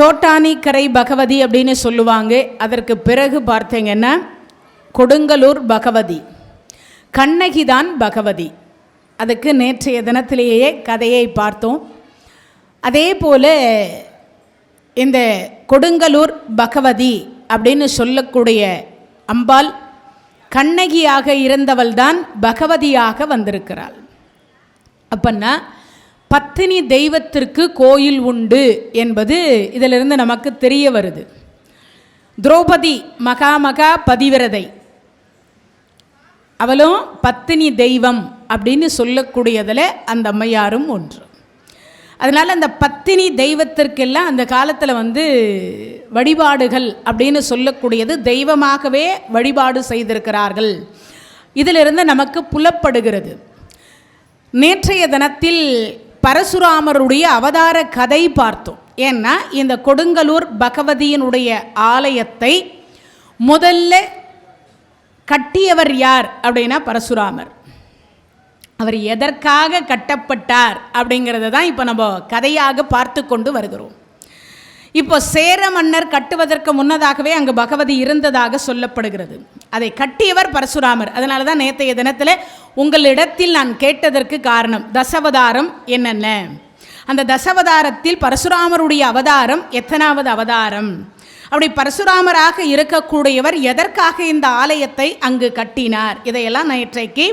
சோட்டானிக்கரை பகவதி அப்படின்னு சொல்லுவாங்க. அதற்கு பிறகு பார்த்தீங்கன்னா கொடுங்கலூர் பகவதி, கண்ணகிதான் பகவதி. அதுக்கு நேற்றைய தினத்திலேயே கதையை பார்த்தோம். அதே போல் இந்த கொடுங்கலூர் பகவதி அப்படின்னு சொல்லக்கூடிய அம்பாள் கண்ணகியாக இருந்தவள்தான் பகவதியாக வந்திருக்கிறாள். அப்பன்னா பத்தினி தெய்வத்திற்கு கோயில் உண்டு என்பது இதிலிருந்து நமக்கு தெரிய வருது. திரௌபதி மகா பதிவிரதை, அவளும் பத்தினி தெய்வம் அப்படின்னு சொல்லக்கூடியதில் அந்த அம்மையாரும் ஒன்று. அதனால் அந்த பத்தினி தெய்வத்திற்கெல்லாம் அந்த காலத்தில் வழிபாடுகள் அப்படின்னு சொல்லக்கூடியது தெய்வமாகவே வழிபாடு செய்திருக்கிறார்கள். இதிலிருந்து நமக்கு புலப்படுகிறது. நேற்றைய தினத்தில் பரசுராமருடைய அவதார கதை பார்த்தோம். ஏன்னா இந்த கொடுங்கலூர் பகவதியினுடைய ஆலயத்தை முதல்ல கட்டியவர் யார் அப்படின்னா பரசுராமர். அவர் எதற்காக கட்டப்பட்டார் அப்படிங்கிறத தான் இப்போ நம்ம கதையாக பார்த்து கொண்டு வருகிறோம். இப்போ சேர மன்னர் கட்டுவதற்கு முன்னதாகவே அங்கு பகவதி இருந்ததாக சொல்லப்படுகிறது. அதை கட்டியவர் பரசுராமர். அதனால தான் நேற்றைய தினத்தில் உங்களிடத்தில் நான் கேட்டதற்கு காரணம் தசவதாரம் என்னென்ன, அந்த தசவதாரத்தில் பரசுராமருடைய அவதாரம் எத்தனாவது அவதாரம், அப்படி பரசுராமராக இருக்கக்கூடியவர் எதற்காக இந்த ஆலயத்தை அங்கு கட்டினார், இதையெல்லாம் நேற்றைக்கு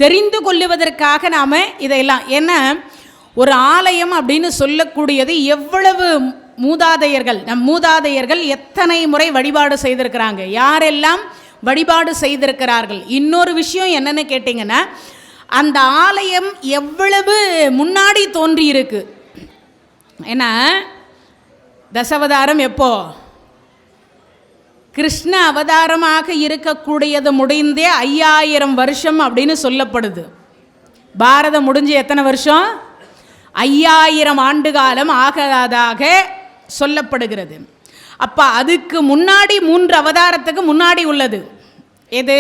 தெரிந்து கொள்ளுவதற்காக நாம் இதையெல்லாம், ஏன்னா ஒரு ஆலயம் அப்படின்னு சொல்லக்கூடியது எவ்வளவு மூதாதையர்கள், நம் மூதாதையர்கள் எத்தனை முறை வழிபாடு செய்திருக்கிறாங்க, யாரெல்லாம் வழிபாடு செய்திருக்கிறார்கள். இன்னொரு விஷயம் என்னன்னு கேட்டிங்கன்னா, அந்த ஆலயம் எவ்வளவு முன்னாடி தோன்றி இருக்கு. ஏன்னா தசவதாரம் எப்போ கிருஷ்ண அவதாரமாக இருக்கக்கூடியது முடிந்தே 5000 வருஷம் அப்படின்னு சொல்லப்படுது. பாரதம் முடிஞ்சு எத்தனை வருஷம்? 5000 ஆண்டு காலம் ஆகாதாக சொல்லப்படுகிறது. அப்போ அதுக்கு முன்னாடி 3 அவதாரத்துக்கு முன்னாடி உள்ளது எது?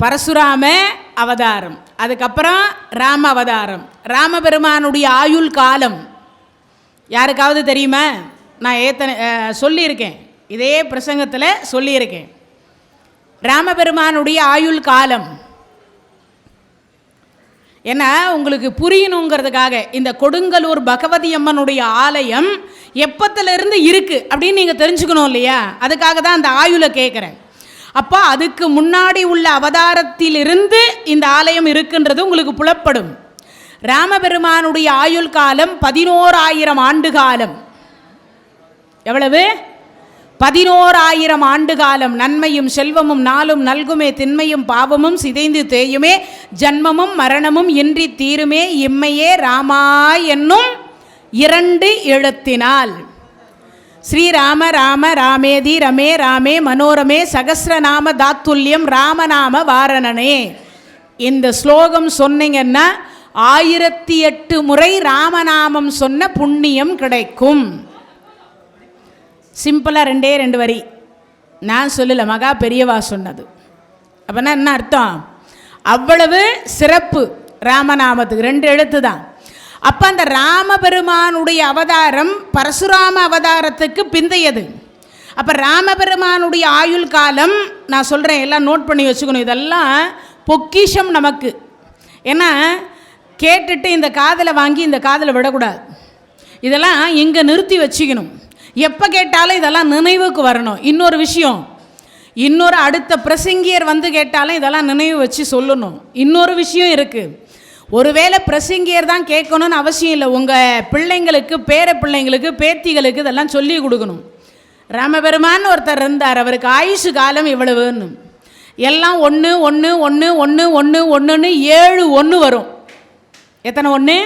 பரசுராம அவதாரம், அதுக்கப்புறம் ராம அவதாரம். ராமபெருமானுடைய ஆயுள் காலம் யாருக்காவது தெரியுமா? நான் சொல்லியிருக்கேன், இதே பிரசங்கத்தில் சொல்லியிருக்கேன். ராமபெருமானுடைய ஆயுள் காலம் ஏன்னா உங்களுக்கு புரியணுங்கிறதுக்காக இந்த கொடுங்கலூர் பகவதி அம்மனுடைய ஆலயம் எப்பத்திலிருந்து இருக்குது அப்படின்னு நீங்கள் தெரிஞ்சுக்கணும் இல்லையா? அதுக்காக தான் அந்த ஆயுளை கேட்குறேன். அப்போ அதுக்கு முன்னாடி உள்ள அவதாரத்திலிருந்து இந்த ஆலயம் இருக்குன்றது உங்களுக்கு புலப்படும். ராமபெருமானுடைய ஆயுள் காலம் 11000 ஆண்டு காலம். எவ்வளவு? 11000 ஆண்டு காலம். நன்மையும் செல்வமும் நாளும் நல்குமே, திண்மையும் பாவமும் சிதைந்து தேயுமே, ஜன்மமும் மரணமும் இன்றி தீருமே, இம்மையே ராமா என்னும் 2 எழுத்தினால். ஸ்ரீராம ராம ராமேதி ரமே ராமே மனோரமே சகஸ்ரநாம தாத்துல்யம் ராமநாம வாரணனே. இந்த ஸ்லோகம் சொன்னீங்கன்னா 1008 முறை ராமநாமம் சொன்ன புண்ணியம் கிடைக்கும். சிம்பிளாக 2 வரி, நான் சொல்லலை, மகா பெரியவா சொன்னது. அப்போனா என்ன அர்த்தம்? அவ்வளவு சிறப்பு ராமநாமத்துக்கு. 2 எழுத்து தான். அப்போ அந்த ராமபெருமானுடைய அவதாரம் பரசுராம அவதாரத்துக்கு பிந்தையது. அப்போ ராமபெருமானுடைய ஆயுள் காலம் நான் சொல்கிறேன், எல்லாம் நோட் பண்ணி வச்சுக்கணும். இதெல்லாம் பொக்கிஷம் நமக்கு. ஏன்னா கேட்டுட்டு இந்த காதில் வாங்கி இந்த காதில் விடக்கூடாது. இதெல்லாம் இங்கே நிறுத்தி வச்சுக்கணும். எப்போ கேட்டாலும் இதெல்லாம் நினைவுக்கு வரணும். இன்னொரு விஷயம், இன்னொரு அடுத்த பிரசங்கியர் கேட்டாலும் இதெல்லாம் நினைவு வச்சு சொல்லணும். இன்னொரு விஷயம் இருக்குது. ஒருவேளை பிரசங்கியர் தான் கேட்கணும்னு அவசியம் இல்லை. உங்கள் பிள்ளைங்களுக்கு, பேர பிள்ளைங்களுக்கு, பேத்திகளுக்கு இதெல்லாம் சொல்லி கொடுக்கணும். ராமபெருமான் ஒருத்தர் இருந்தார், அவருக்கு ஆயுசு காலம் இவ்வளவுன்னு. எல்லாம் 1 1 1 1 1 1ன்னு 7 1 வரும். எத்தனை 1?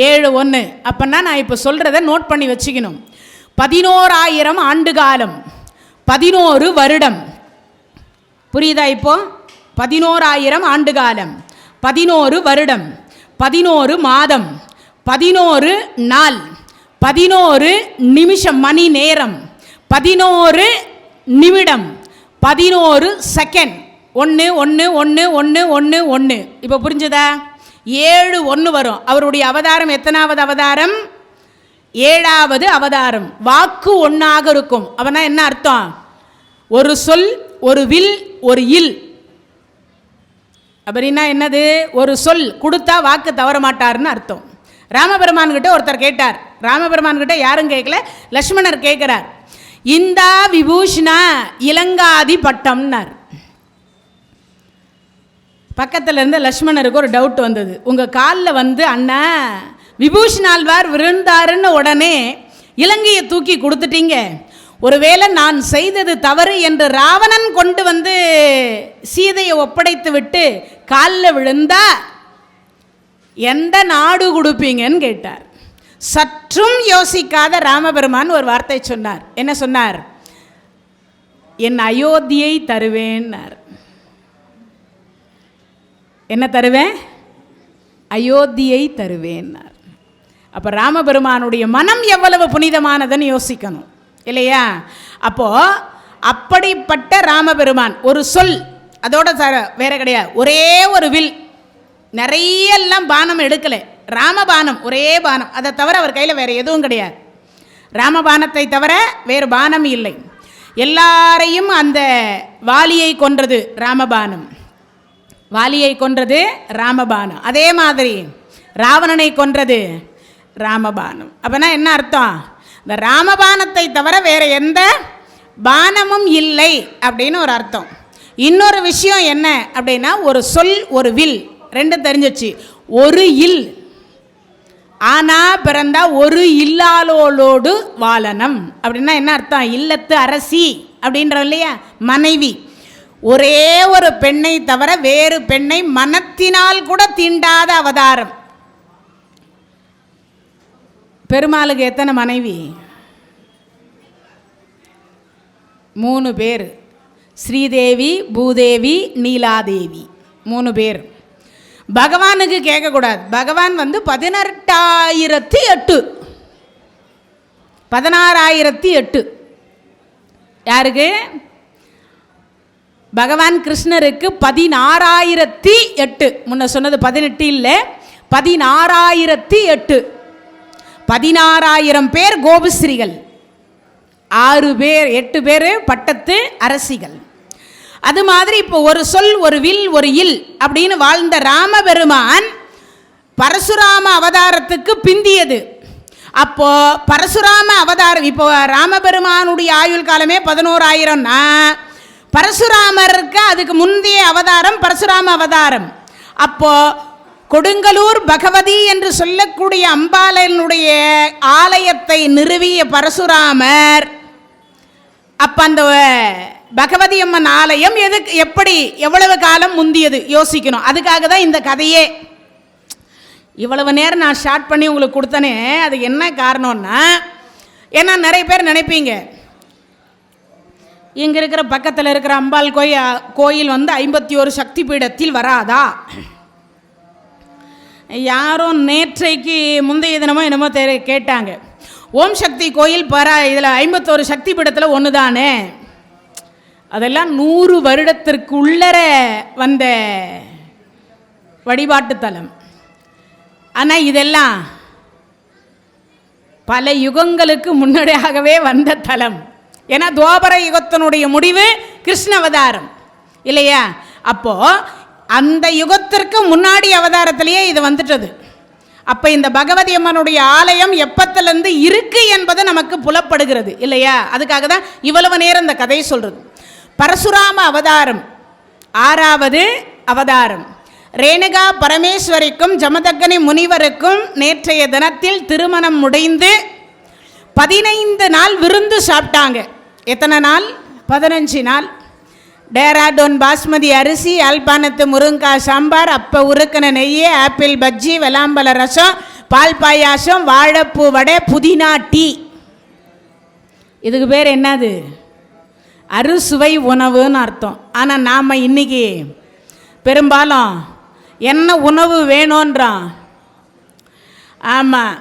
7 1. அப்போன்னா நான் இப்போ சொல்கிறத நோட் பண்ணி வச்சுக்கணும். 11000 ஆண்டு காலம், 11 வருடம். புரியுதா? இப்போ 11000 ஆண்டு காலம், 11 வருடம், 11 மாதம், 11 நாள், 11 நிமிஷம், மணி நேரம், 11 நிமிடம், 11 செகண்ட். 1 1 1 1 1 1. இப்போ புரிஞ்சுதா? 7:1 வரும். அவருடைய அவதாரம் எத்தனாவது அவதாரம்? 7வது அவதாரம். வாக்கு ஒன்றாக இருக்கும். அவனா என்ன அர்த்தம்? ஒரு சொல், ஒரு வில், ஒரு இல். அப்படின்னா என்னது? ஒரு சொல் கொடுத்தா வாக்கு தவற மாட்டார்னு அர்த்தம். ராமபெருமான் கிட்ட ஒருத்தர் கேட்டார். ராமபெருமான் கிட்ட யாரும் கேட்கல, லக்ஷ்மணர் கேட்கிறார். இந்தா விபூஷணா இலங்காதி பட்டம்னார். பக்கத்தில் இருந்த லக்ஷ்மணருக்கு ஒரு டவுட் வந்தது. உங்கள் காலில் வந்து அண்ணா விபூஷணாழ்வார் விழுந்தாருன்னு உடனே இலங்கையை தூக்கி கொடுத்துட்டீங்க. ஒருவேளை நான் செய்தது தவறு என்று ராவணன் கொண்டு வந்து சீதையை ஒப்படைத்து விட்டு காலில் விழுந்தா எந்த நாடு கொடுப்பீங்கன்னு கேட்டார். சற்றும் யோசிக்காத ராமபெருமான் ஒரு வார்த்தை சொன்னார். என்ன சொன்னார்? என் அயோத்தியை தருவேன்னார். என்ன தருவேன்? அயோத்தியை தருவேன்னார். அப்போ ராமபெருமானுடைய மனம் எவ்வளவு புனிதமானதுன்னு யோசிக்கணும் இல்லையா? அப்போது அப்படிப்பட்ட ராமபெருமான் ஒரு சொல், அதோட வேற கிடையாது. ஒரே ஒரு வில், நிறைய எல்லாம் பானம் எடுக்கலை. ராமபானம், ஒரே பானம். அதை தவிர அவர் கையில் வேறு எதுவும் கிடையாது. ராமபானத்தை தவிர வேறு பானம் இல்லை. எல்லாரையும் அந்த வாலியை கொன்றது ராமபானம். வாலியை கொன்றது ராமபானம். அதே மாதிரி ராவணனை கொன்றது ராமபானம். அப்போனா என்ன அர்த்தம்? இந்த ராமபானத்தை தவிர வேறு எந்த பானமும் இல்லை அப்படின்னு ஒரு அர்த்தம். இன்னொரு விஷயம் என்ன அப்படின்னா, ஒரு சொல், ஒரு வில், ரெண்டும் தெரிஞ்சிச்சு. ஒரு இல் ஆனா பிறந்தா ஒரு இல்லாலோடு வாழனம் அப்படின்னா என்ன அர்த்தம்? இல்லத்து அரசி அப்படின்ற இல்லையா, மனைவி. ஒரே ஒரு பெண்ணை தவிர வேறு பெண்ணை மனத்தினால் கூட தீண்டாத அவதாரம். பெருமாளுக்கு எத்தனை மனைவி? 3 பேர். ஸ்ரீதேவி, பூதேவி, நீலாதேவி, 3 பேர். பகவானுக்கு கேட்கக்கூடாது. பகவான் வந்து 18,008. 16,008 யாருக்கு? பகவான் கிருஷ்ணருக்கு 16,008. முன்ன சொன்னது 18 இல்லை, 16,008. 16,000 பேர் கோபஸ்ரீகள், 6 பேர் 8 பேர் பட்டத்து அரசிகள். அது மாதிரி இப்போ ஒரு சொல், ஒரு வில், ஒரு இல் அப்படின்னு வாழ்ந்த ராமபெருமான் பரசுராம அவதாரத்துக்கு பிந்தியது. அப்போ பரசுராம அவதாரம், இப்போ ராமபெருமானுடைய ஆயுள் காலமே 11,000னா பரசுராமருக்கு அதுக்கு முந்தைய அவதாரம் பரசுராம அவதாரம். அப்போ கொடுங்கலூர் பகவதி என்று சொல்லக்கூடிய அம்பாளனுடைய ஆலயத்தை நிறுவிய பரசுராமர், அப்போ அந்த பகவதி அம்மன் ஆலயம் எதுக்கு, எப்படி, எவ்வளவு காலம் முந்தியது யோசிக்கணும். அதுக்காக தான் இந்த கதையே. இவ்வளவு நேரம் நான் ஷார்ட் பண்ணி உங்களுக்கு கொடுத்தனே, அது என்ன காரணம்னா, ஏன்னா நிறைய பேர் நினைப்பீங்க இங்கே இருக்கிற பக்கத்தில் இருக்கிற அம்பாள் கோயில் வந்து 51 சக்தி பீடத்தில் வராதா? யாரும் நேற்றைக்கு முந்தைய தினமோ என்னமோ கேட்டாங்க. ஓம் சக்தி கோயில் இதில் 51 சக்தி பீடத்தில் ஒன்று தானே. அதெல்லாம் 100 வருடத்திற்கு உள்ளர வந்த வழிபாட்டு தலம். ஆனால் இதெல்லாம் பல யுகங்களுக்கு முன்னடையாகவே வந்த தலம். ஏன்னா துவாபர யுகத்தினுடைய முடிவு கிருஷ்ண அவதாரம் இல்லையா? அப்போ அந்த யுகத்திற்கு முன்னாடி அவதாரத்திலேயே இது வந்துட்டது. அப்போ இந்த பகவதி அம்மனுடைய ஆலயம் எப்பத்திலிருந்து இருக்கு என்பது நமக்கு புலப்படுகிறது இல்லையா? அதுக்காக தான் இவ்வளவு நேரம் இந்த கதையை சொல்றது. பரசுராம அவதாரம் 6வது அவதாரம். ரேணுகா பரமேஸ்வரிக்கும் ஜமதக்னி முனிவருக்கும் நேற்றைய தினத்தில் திருமணம் முடிந்து 15 நாள் விருந்து சாப்பிட்டாங்க. எத்தனை நாள்? 15 நாள். டேராடூன் பாஸ்மதி அரிசி, யாழ்ப்பாணத்து முருங்காய் சாம்பார், அப்போ உருக்கின நெய், ஆப்பிள் பஜ்ஜி, வெளாம்பழ ரசம், பால் பாயாசம், வாழைப்பூ வடை, புதினா டீ. இதுக்கு பேர் என்னது? அறுசுவை உணவுன்னு அர்த்தம். ஆனால் நாம் இன்னைக்கு பெரும்பாலும் என்ன உணவு வேணுன்றான். ஆமாம்,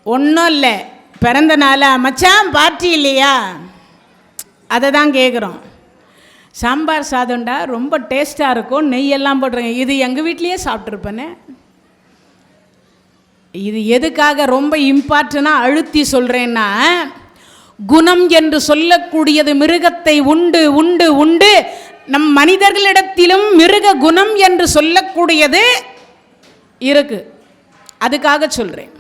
ஒன்றும் இல்லை, பிறந்த நாளா மச்சான் பார்ட்டி இல்லையா, அதை தான் கேட்குறோம். சாம்பார் சாதம்டா ரொம்ப டேஸ்ட்டாக இருக்கும், நெய்யெல்லாம் போட்டுருங்க. இது எங்கள் வீட்லேயே சாப்பிட்ருப்பேனே. இது எதுக்காக ரொம்ப இம்பார்ட்டனாக அழுத்தி சொல்கிறேன்னா, குணம் என்று சொல்லக்கூடியது மிருகத்தை உண்டு உண்டு உண்டு. நம் மனிதர்களிடத்திலும் மிருக குணம் என்று சொல்லக்கூடியது இருக்கு. அதுக்காக சொல்கிறேன்.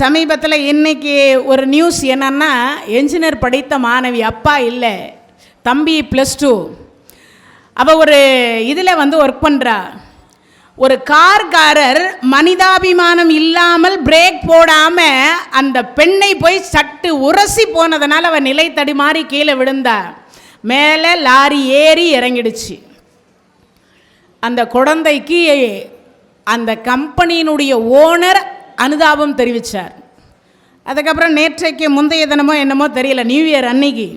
சமீபத்தில் இன்னைக்கு ஒரு நியூஸ் என்னன்னா, என்ஜினியர் படித்த மாணவி, அப்பா இல்லை, தம்பி +2, அவள் ஒரு இதில் ஒர்க் பண்ணுறா. ஒரு கார்காரர் மனிதாபிமானம் இல்லாமல் பிரேக் போடாமல் அந்த பெண்ணை போய் சட்டு உரசி போனதுனால அவள் நிலை தடுமாறி கீழே விழுந்தா. மேலே லாரி ஏறி இறங்கிடுச்சு. அந்த குழந்தைக்கு அந்த கம்பெனியினுடைய ஓனர் அனுதாபம் தெரிவித்தார். அதுக்கப்புறம் நேற்றைக்கு முந்தைய தினமோ என்னமோ தெரியல, நியூ இயர் அன்னைக்கு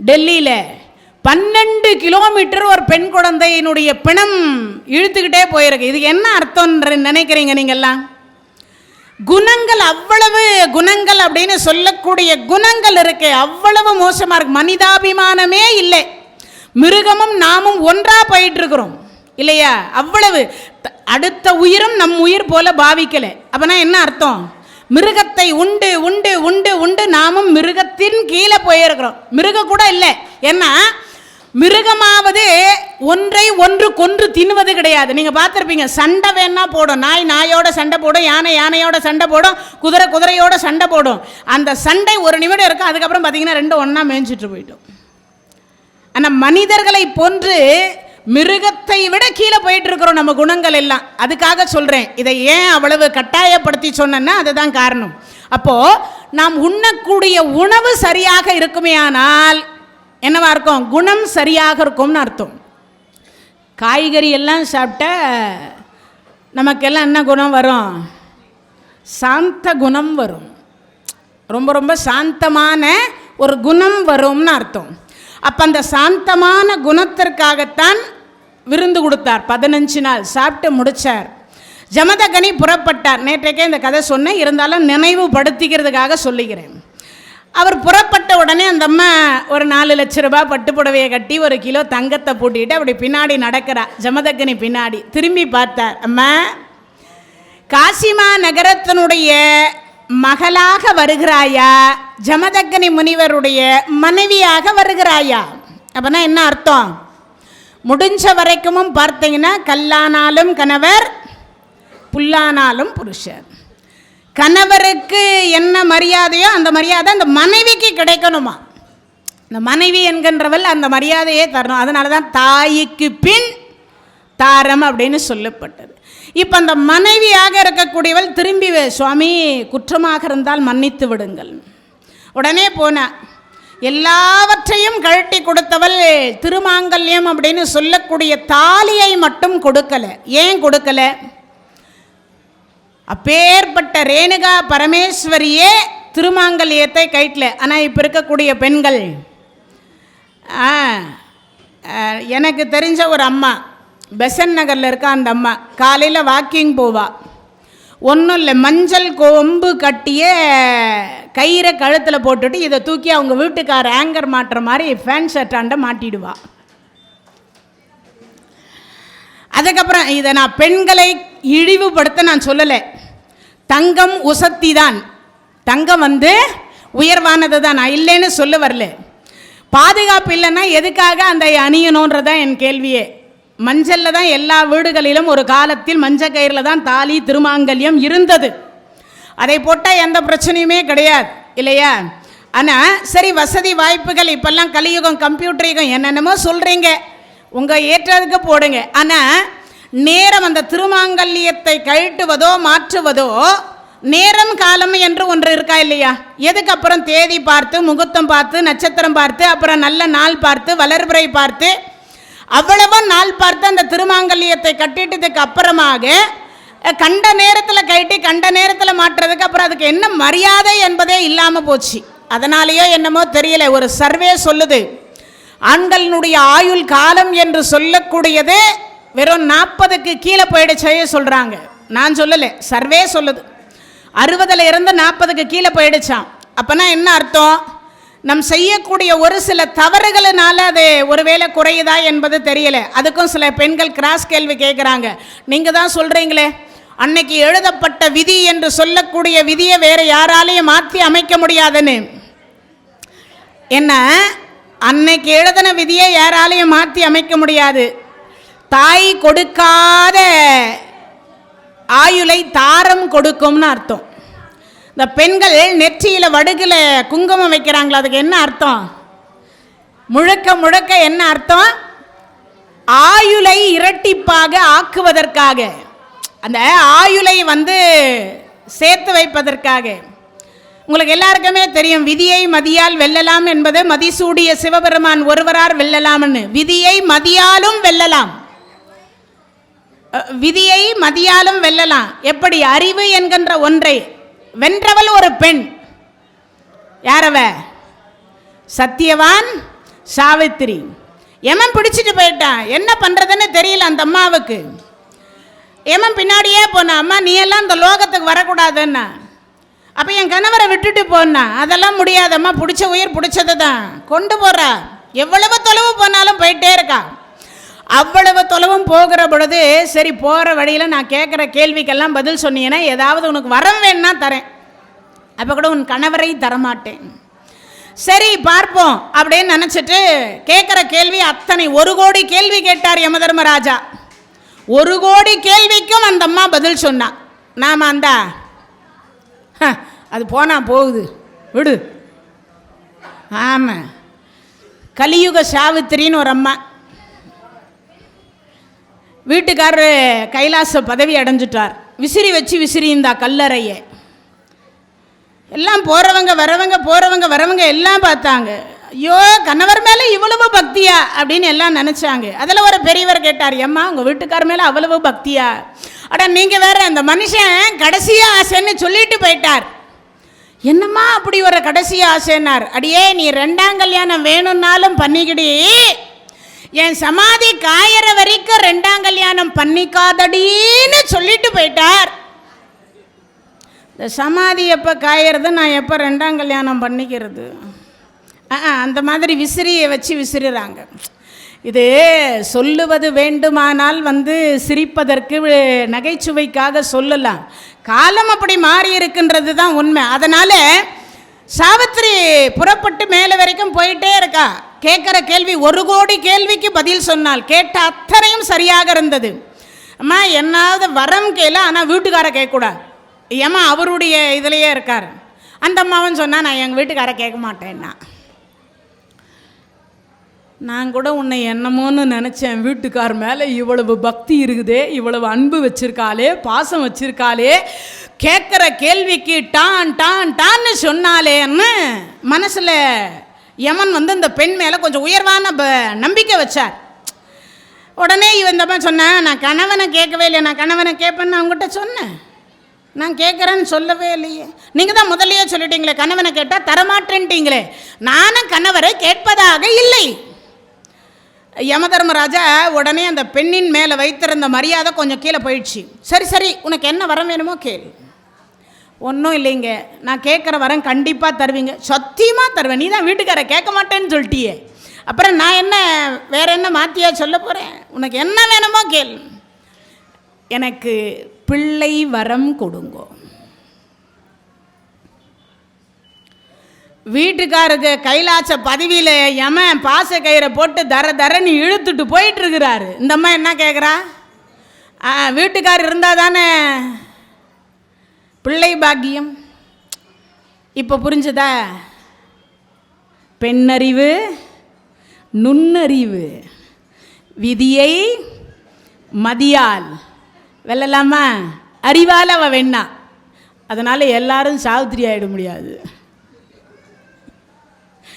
டெல்லியில் 12 கிலோமீட்டர் ஒரு பெண் குழந்தையினுடைய பிணம் இழுத்துக்கிட்டே போயிருக்கு. இது என்ன அர்த்தம் நினைக்கிறீங்க நீங்கள்லாம்? குணங்கள், அவ்வளவு குணங்கள் அப்படின்னு சொல்லக்கூடிய குணங்கள் இருக்கு, அவ்வளவு மோசமாக இருக்கு. மனிதாபிமானமே இல்லை. மிருகமும் நாமும் ஒன்றா போயிட்டு இருக்கிறோம் இல்லையா? அவ்வளவு அடுத்த உயிரும் நம் உயிர் போல பாவிக்கலை. அப்பனா என்ன அர்த்தம்? மிருகத்தை உண்டு உண்டு உண்டு உண்டு நாமும் மிருகத்தின் கீழே போயிருக்கிறோம். மிருகம் கூட இல்லை. ஏன்னா மிருகமாவது ஒன்றை ஒன்று கொன்று தின்னுவது கிடையாது. நீங்கள் பார்த்துருப்பீங்க, சண்டை வேணா போடும். நாய் நாயோட சண்டை போடும், யானை யானையோட சண்டை போடும், குதிரை குதிரையோட சண்டை போடும். அந்த சண்டை ஒரு நிமிடம் இருக்கும், அதுக்கப்புறம் பார்த்தீங்கன்னா ரெண்டும் ஒன்றா மேய்ஞ்சிட்டு போயிட்டோம். ஆனால் மனிதர்களை போன்று மிருகத்தை விட கீழே போயிட்டு இருக்கிறோம் நம்ம குணங்கள் எல்லாம். அதுக்காக சொல்கிறேன். இதை ஏன் அவ்வளவு கட்டாயப்படுத்தி சொன்னேன்னா அதுதான் காரணம். அப்போது நாம் உண்ணக்கூடிய உணவு சரியாக இருக்குமே ஆனால் என்னவா இருக்கும்? குணம் சரியாக இருக்கும்னு அர்த்தம். காய்கறி எல்லாம் சாப்பிட்டா நமக்கெல்லாம் என்ன குணம் வரும்? சாந்த குணம் வரும். ரொம்ப ரொம்ப சாந்தமான ஒரு குணம் வரும்னு அர்த்தம். அப்போ அந்த சாந்தமான குணத்திற்காகத்தான் விருந்து கொடுத்தார். 15 நாள் சாப்பிட்டு முடித்தார். ஜமதக்னி புறப்பட்டார். நேற்றைக்கே இந்த கதை சொன்னேன், இருந்தாலும் நினைவுபடுத்திக்கிறதுக்காக சொல்லிக்கிறேன். அவர் புறப்பட்ட உடனே அந்த அம்மா ஒரு 4 லட்ச ரூபாய் பட்டுப்புடவையை கட்டி 1 கிலோ தங்கத்தை பூட்டிட்டு அப்படி பின்னாடி நடக்கிறா. ஜமதக்னி பின்னாடி திரும்பி பார்த்தார். அம்மா, காசிமா நகரத்தினுடைய மகளாக வருகிறாயா, ஜமதக்னி முனிவருடைய மனைவியாக வருகிறாயா? அப்படின்னா என்ன அர்த்தம்? முடிஞ்ச வரைக்கும் பார்த்தீங்கன்னா கல்லானாலும் கணவர், புல்லானாலும் புருஷர். கணவருக்கு என்ன மரியாதையோ அந்த மரியாதை அந்த மனைவிக்கு கிடைக்கணுமா? இந்த மனைவி என்கின்றவள் அந்த மரியாதையே தரணும். அதனால தான் தாய்க்கு பின் தாரம் அப்படின்னு சொல்லப்பட்டது. இப்போ அந்த மனைவியாக இருக்கக்கூடியவள் திரும்பி, சுவாமி குற்றமாக இருந்தால் மன்னித்து விடுங்கள். உடனே போன எல்லாவற்றையும் கழட்டி கொடுத்தவள் திருமாங்கல்யம் அப்படின்னு சொல்லக்கூடிய தாலியை மட்டும் கொடுக்கலை. ஏன் கொடுக்கலை? அப்பேற்பட்ட ரேணுகா பரமேஸ்வரியே திருமாங்கல்யத்தை கைட்டில். ஆனால் இப்போ இருக்கக்கூடிய பெண்கள், எனக்கு தெரிஞ்ச ஒரு அம்மா பெசன் நகரில் இருக்க, அந்த அம்மா காலையில் வாக்கிங் போவா. ஒன்றும் இல்லை, மஞ்சள் கொம்பு கட்டிய கயிறை கழுத்தில் போட்டுட்டு இதை தூக்கி அவங்க வீட்டுக்கார ஆங்கர் மாட்டுற மாதிரி ஃபேன் ஷர்ட்டாண்ட மாட்டிடுவா. அதுக்கப்புறம் இதை நான் பெண்களை இழிவுபடுத்த நான் சொல்லலை. தங்கம் உசத்தி தான், தங்கம் உயர்வானது தான், நான் இல்லைன்னு சொல்ல வரல. பாதுகாப்பு இல்லைன்னா எதுக்காக அந்த அணியணுன்றதான் என் கேள்வியே. மஞ்சளில் தான் எல்லா வீடுகளிலும் ஒரு காலத்தில் மஞ்சள் கயிறில் தான் தாலி திருமாங்கல்யம் இருந்தது. அதை போட்டால் எந்த பிரச்சனையுமே கிடையாது இல்லையா? ஆனால் சரி, வசதி வாய்ப்புகள் இப்போல்லாம் கலியுகம், கம்ப்யூட்டர் யுகம், என்னென்னமோ சொல்கிறீங்க, உங்கள் ஏற்றதுக்கு போடுங்க. ஆனால் நேரம், அந்த திருமாங்கல்யத்தை கழட்டுவதோ மாற்றுவதோ நேரம் காலம் என்று ஒன்று இருக்கா இல்லையா? எதுக்கு அப்புறம் தேதி பார்த்து, முகூர்த்தம் பார்த்து, நட்சத்திரம் பார்த்து, அப்புறம் நல்ல நாள் பார்த்து, வளர்பிறை பார்த்து, அவ்வளவா நாள் பார்த்து அந்த திருமாங்கல்யத்தை கட்டிட்டதுக்கு அப்புறமாக கண்ட நேரத்தில் கட்டி கண்ட நேரத்தில் மாற்றுறதுக்கு அப்புறம் அதுக்கு என்ன மரியாதை என்பதே இல்லாமல் போச்சு. அதனாலேயோ என்னமோ தெரியல, ஒரு சர்வே சொல்லுது, ஆண்களினுடைய ஆயுள் காலம் என்று சொல்லக்கூடியது வெறும் 40க்கு கீழே போயிடுச்சே சொல்கிறாங்க. நான் சொல்லலை, சர்வே சொல்லுது. 60ல் இருந்து 40க்கு கீழே போயிடுச்சான். அப்போனா என்ன அர்த்தம்? நம் செய்யக்கூடிய ஒரு சில தவறுகளினால அது ஒருவேளை குறையுதா என்பது தெரியலை. அதுக்கும் சில பெண்கள் கிராஸ் கேள்வி கேட்குறாங்க. நீங்கள் தான் சொல்கிறீங்களே அன்னைக்கு எழுதப்பட்ட விதி என்று சொல்லக்கூடிய விதியை வேற யாராலையும் மாற்றி அமைக்க முடியாதுன்னு. என்ன, அன்னைக்கு எழுதின விதியை யாராலையும் மாற்றி அமைக்க முடியாது. தாய் கொடுக்காத ஆயுளை தாரம் கொடுக்கும்னு அர்த்தம். இந்த பெண்கள் நெற்றியில் வடுகில் குங்குமம் வைக்கிறாங்களா, அதுக்கு என்ன அர்த்தம்? முழுக்க முழுக்க என்ன அர்த்தம்? ஆயுளை இரட்டிப்பாக ஆக்குவதற்காக, அந்த ஆயுளை சேர்த்து வைப்பதற்காக. உங்களுக்கு எல்லாருக்குமே தெரியும், விதியை மதியால் வெல்லலாம் என்பது மதிசூடிய சிவபெருமான் ஒருவரார் வெல்லலாம்னு. விதியை மதியாலும் வெல்லலாம், விதியை மதியாலும் வெல்லலாம். எப்படி? அறிவு என்கின்ற ஒன்றை வென்றவள் ஒரு பெண். யாரவ? சத்தியவான் சாவித்திரி. யமன் பிடிச்சிட்டு போயிட்டான். என்ன பண்றதுன்னு தெரியல அந்த அம்மாவுக்கு. யமன் பின்னாடியே போனா, அம்மா நீ எல்லாம் இந்த லோகத்துக்கு வரக்கூடாதுன்னா. அப்போ என் கணவரை விட்டுட்டு போனா, அதெல்லாம் முடியாதம்மா, பிடிச்ச உயிர் பிடிச்சது தான் கொண்டு போறா. எவ்வளவு தொலைவு போனாலும் போயிட்டே இருக்கா. அவ்வளவு தொலைவும் போகிற பொழுது, சரி போகிற வழியில் நான் கேட்குற கேள்விக்கெல்லாம் பதில் சொன்னீங்கன்னா ஏதாவது உனக்கு வரம் வேணுன்னா தரேன், அப்போ கூட உன் கணவரை தரமாட்டேன். சரி பார்ப்போம் அப்படின்னு நினச்சிட்டு கேட்குற கேள்வி அத்தனை 1 கோடி கேள்வி கேட்டார் யமதர்மராஜா. 1 கோடி கேள்விக்கும் அந்த அம்மா பதில் சொன்னா. நாம் அந்த அது போனா போகுது விடு. ஆமாம், கலியுக சாவித்திரின்னு ஒரு அம்மா. வீட்டுக்காரரு கைலாச பதவி அடைஞ்சிட்டார். விசிறி வச்சு விசிறிந்தா கல்லறையை. எல்லாம் போகிறவங்க வரவங்க எல்லாம் பார்த்தாங்க. ஐயோ, கணவர் மேலே இவ்வளவு பக்தியா அப்படின்னு எல்லாம் நினச்சாங்க. அதில் ஒரு பெரியவர் கேட்டார், ஏம்மா உங்கள் வீட்டுக்கார மேலே அவ்வளவு பக்தியா? அட நீங்கள் வேற, அந்த மனுஷன் கடைசியா ஆசைன்னு சொல்லிட்டு போயிட்டார். என்னம்மா அப்படி ஒரு கடைசி ஆசைன்னார். அடியே, நீ 2ஆம் கல்யாணம் வேணும்னாலும் பண்ணிக்கிடி, என் சமாதி காயற வரைக்கும் 2ஆம் கல்யாணம் பண்ணிக்காதடின்னு சொல்லிட்டு போயிட்டார். இந்த சமாதி எப்போ காயறது, நான் எப்போ 2ஆம் கல்யாணம் பண்ணிக்கிறது? அந்த மாதிரி விசிறியை வச்சு விசிறாங்க. இது சொல்லுவது வேண்டுமானால் சிரிப்பதற்கு நகைச்சுவைக்காக சொல்லலாம். காலம் அப்படி மாறி இருக்கின்றது தான் உண்மை. அதனால் சாவித்திரி புறப்பட்டு மேலே வரைக்கும் போயிட்டே இருக்கா. கேட்குற கேள்வி 1 கோடி கேள்விக்கு பதில் சொன்னால். கேட்ட அத்தனையும் சரியாக இருந்தது. அம்மா என்னாவது வரம் கேள, ஆனால் வீட்டுக்கார கேட்கக்கூடாது. ஏம்மா அவருடைய இதிலையே இருக்கார். அந்த அம்மாவும் சொன்னால், நான் எங்கள் வீட்டுக்கார கேட்க மாட்டேன்னா. நான் கூட உன்னை என்னமோன்னு நினச்சேன், வீட்டுக்கார் மேலே இவ்வளவு பக்தி இருக்குதே, இவ்வளவு அன்பு வச்சிருக்காளே, பாசம் வச்சிருக்காளே, கேட்குற கேள்விக்கு டான் டான் டான்னு சொன்னாலேன்னு மனசில் யமன் இந்த பெண் மேலே கொஞ்சம் உயர்வான நம்பிக்கை வச்சார். உடனே இந்த மாதிரி சொன்னேன், நான் கணவனை கேட்கவே இல்லை, நான் கணவனை கேட்பேன்னு அவங்ககிட்ட சொன்னேன். நான் கேட்குறேன்னு சொல்லவே இல்லையே. நீங்கள் தான் முதலையே சொல்லிட்டீங்களே, கணவனை கேட்டால் தரமாட்டேன்ட்டீங்களே. நானும் கணவரை கேட்பதாக இல்லை. யமதர்மராஜா உடனே அந்த பெண்ணின் மேலே வைத்திருந்த மரியாதை கொஞ்சம் கீழே போயிடுச்சு. சரி சரி, உனக்கு என்ன வரம் வேணுமோ கேளு. ஒன்றும் இல்லைங்க, நான் கேட்குற வரம் கண்டிப்பாக தருவீங்க. சத்தியமாக தருவேன். நீ தான் வீட்டுக்கார கேட்க மாட்டேன்னு சொல்லிட்டியே, அப்புறம் நான் என்ன வேற என்ன மாற்றியா சொல்ல போகிறேன்? உனக்கு என்ன வேணுமோ கேளு. எனக்கு பிள்ளை வரம் கொடுங்கோ. வீட்டுக்காருக்கு கைலாச பதவியில் யமன் பாச கயிறை போட்டு தரன்னு இழுத்துட்டு போயிட்டு இருக்கிறாரு. இந்த அம்மா என்ன கேட்குறா? வீட்டுக்காரர் இருந்தால் தானே பிள்ளை பாக்கியம். இப்போ புரிஞ்சுதா? பெண்ணறிவு, நுண்ணறிவு, விதியை மதியால் வெல்லலாமா? அறிவால் அவள் வெண்ணா. அதனால் எல்லாரும் சாவித்திரி ஆகிட முடியாது.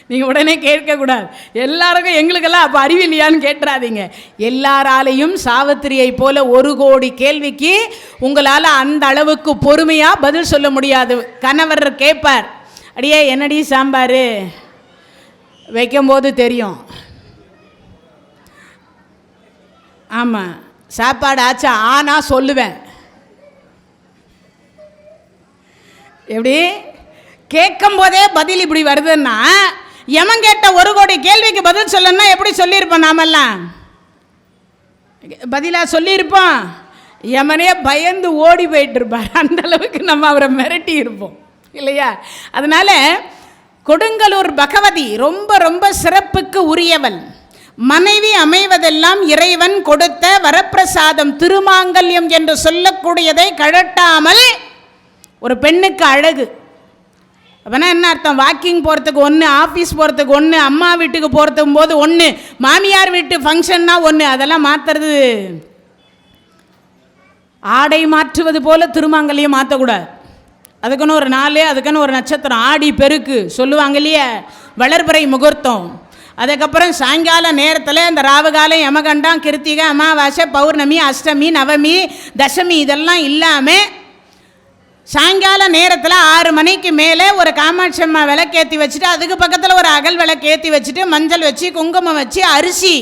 நீங்கள் உடனே கேட்கக்கூடாது. எல்லாருக்கும் எங்களுக்கெல்லாம் அப்போ அறிவில்லையான்னு கேட்டுறாதீங்க. எல்லாராலையும் சாவித்திரியை போல 1 கோடி கேள்விக்கு உங்களால் அந்த அளவுக்கு பொறுமையாக பதில் சொல்ல முடியாது. கணவர் கேட்பார், அடியே என்னடி சாம்பார் வைக்கும்போது தெரியும். ஆமாம், சாப்பாடு ஆச்சா ஆனால் சொல்லுவேன். எப்படி கேட்கும் போதே பதில் இப்படி வருதுன்னா, யமன் கேட்ட 1 கோடி கேள்விக்கு பதில் சொல்லணும்னா எப்படி சொல்லியிருப்போம்? நாமெல்லாம் பதிலாக சொல்லியிருப்போம். யமனே பயந்து ஓடி போயிட்டு இருப்பார். அந்த அளவுக்கு நம்ம அவரை மிரட்டி இருப்போம் இல்லையா? அதனால கொடுங்கலூர் பகவதி ரொம்ப ரொம்ப சிறப்புக்கு உரியவள். மனைவி அமைவதெல்லாம் இறைவன் கொடுத்த வரப்பிரசாதம். திருமாங்கல்யம் என்று சொல்லக்கூடியதை கழட்டாமல் ஒரு பெண்ணுக்கு அழகு. அப்போனா என்ன அர்த்தம்? வாக்கிங் போகிறதுக்கு ஒன்று, ஆஃபீஸ் போகிறதுக்கு ஒன்று, அம்மா வீட்டுக்கு போகிறதுக்கும் போது ஒன்று, மாமியார் வீட்டு ஃபங்க்ஷன்னா ஒன்று. அதெல்லாம் மாற்றுறது, ஆடை மாற்றுவது போல திருமாங்கல்யம் மாற்றக்கூடாது. அதுக்குன்னு ஒரு நாள், அதுக்குன்னு ஒரு நட்சத்திரம், ஆடி பெருக்கு சொல்லுவாங்க இல்லையா, வளர்பிறை முகூர்த்தம். அதுக்கப்புறம் சாயங்கால நேரத்தில் இந்த ராவுகாலம், யமகண்டம், கிருத்திகை, அமாவாசை, பௌர்ணமி, அஷ்டமி, நவமி, தசமி இதெல்லாம் இல்லாமல் சாயங்கால நேரத்தில் 6 மணிக்கு மேலே ஒரு காமாட்சி அம்மா விளக்கேற்றி வச்சுட்டு, அதுக்கு பக்கத்தில் ஒரு அகல் விளக்கேற்றி வச்சுட்டு, மஞ்சள் வச்சு, குங்குமம் வச்சு, அரிசி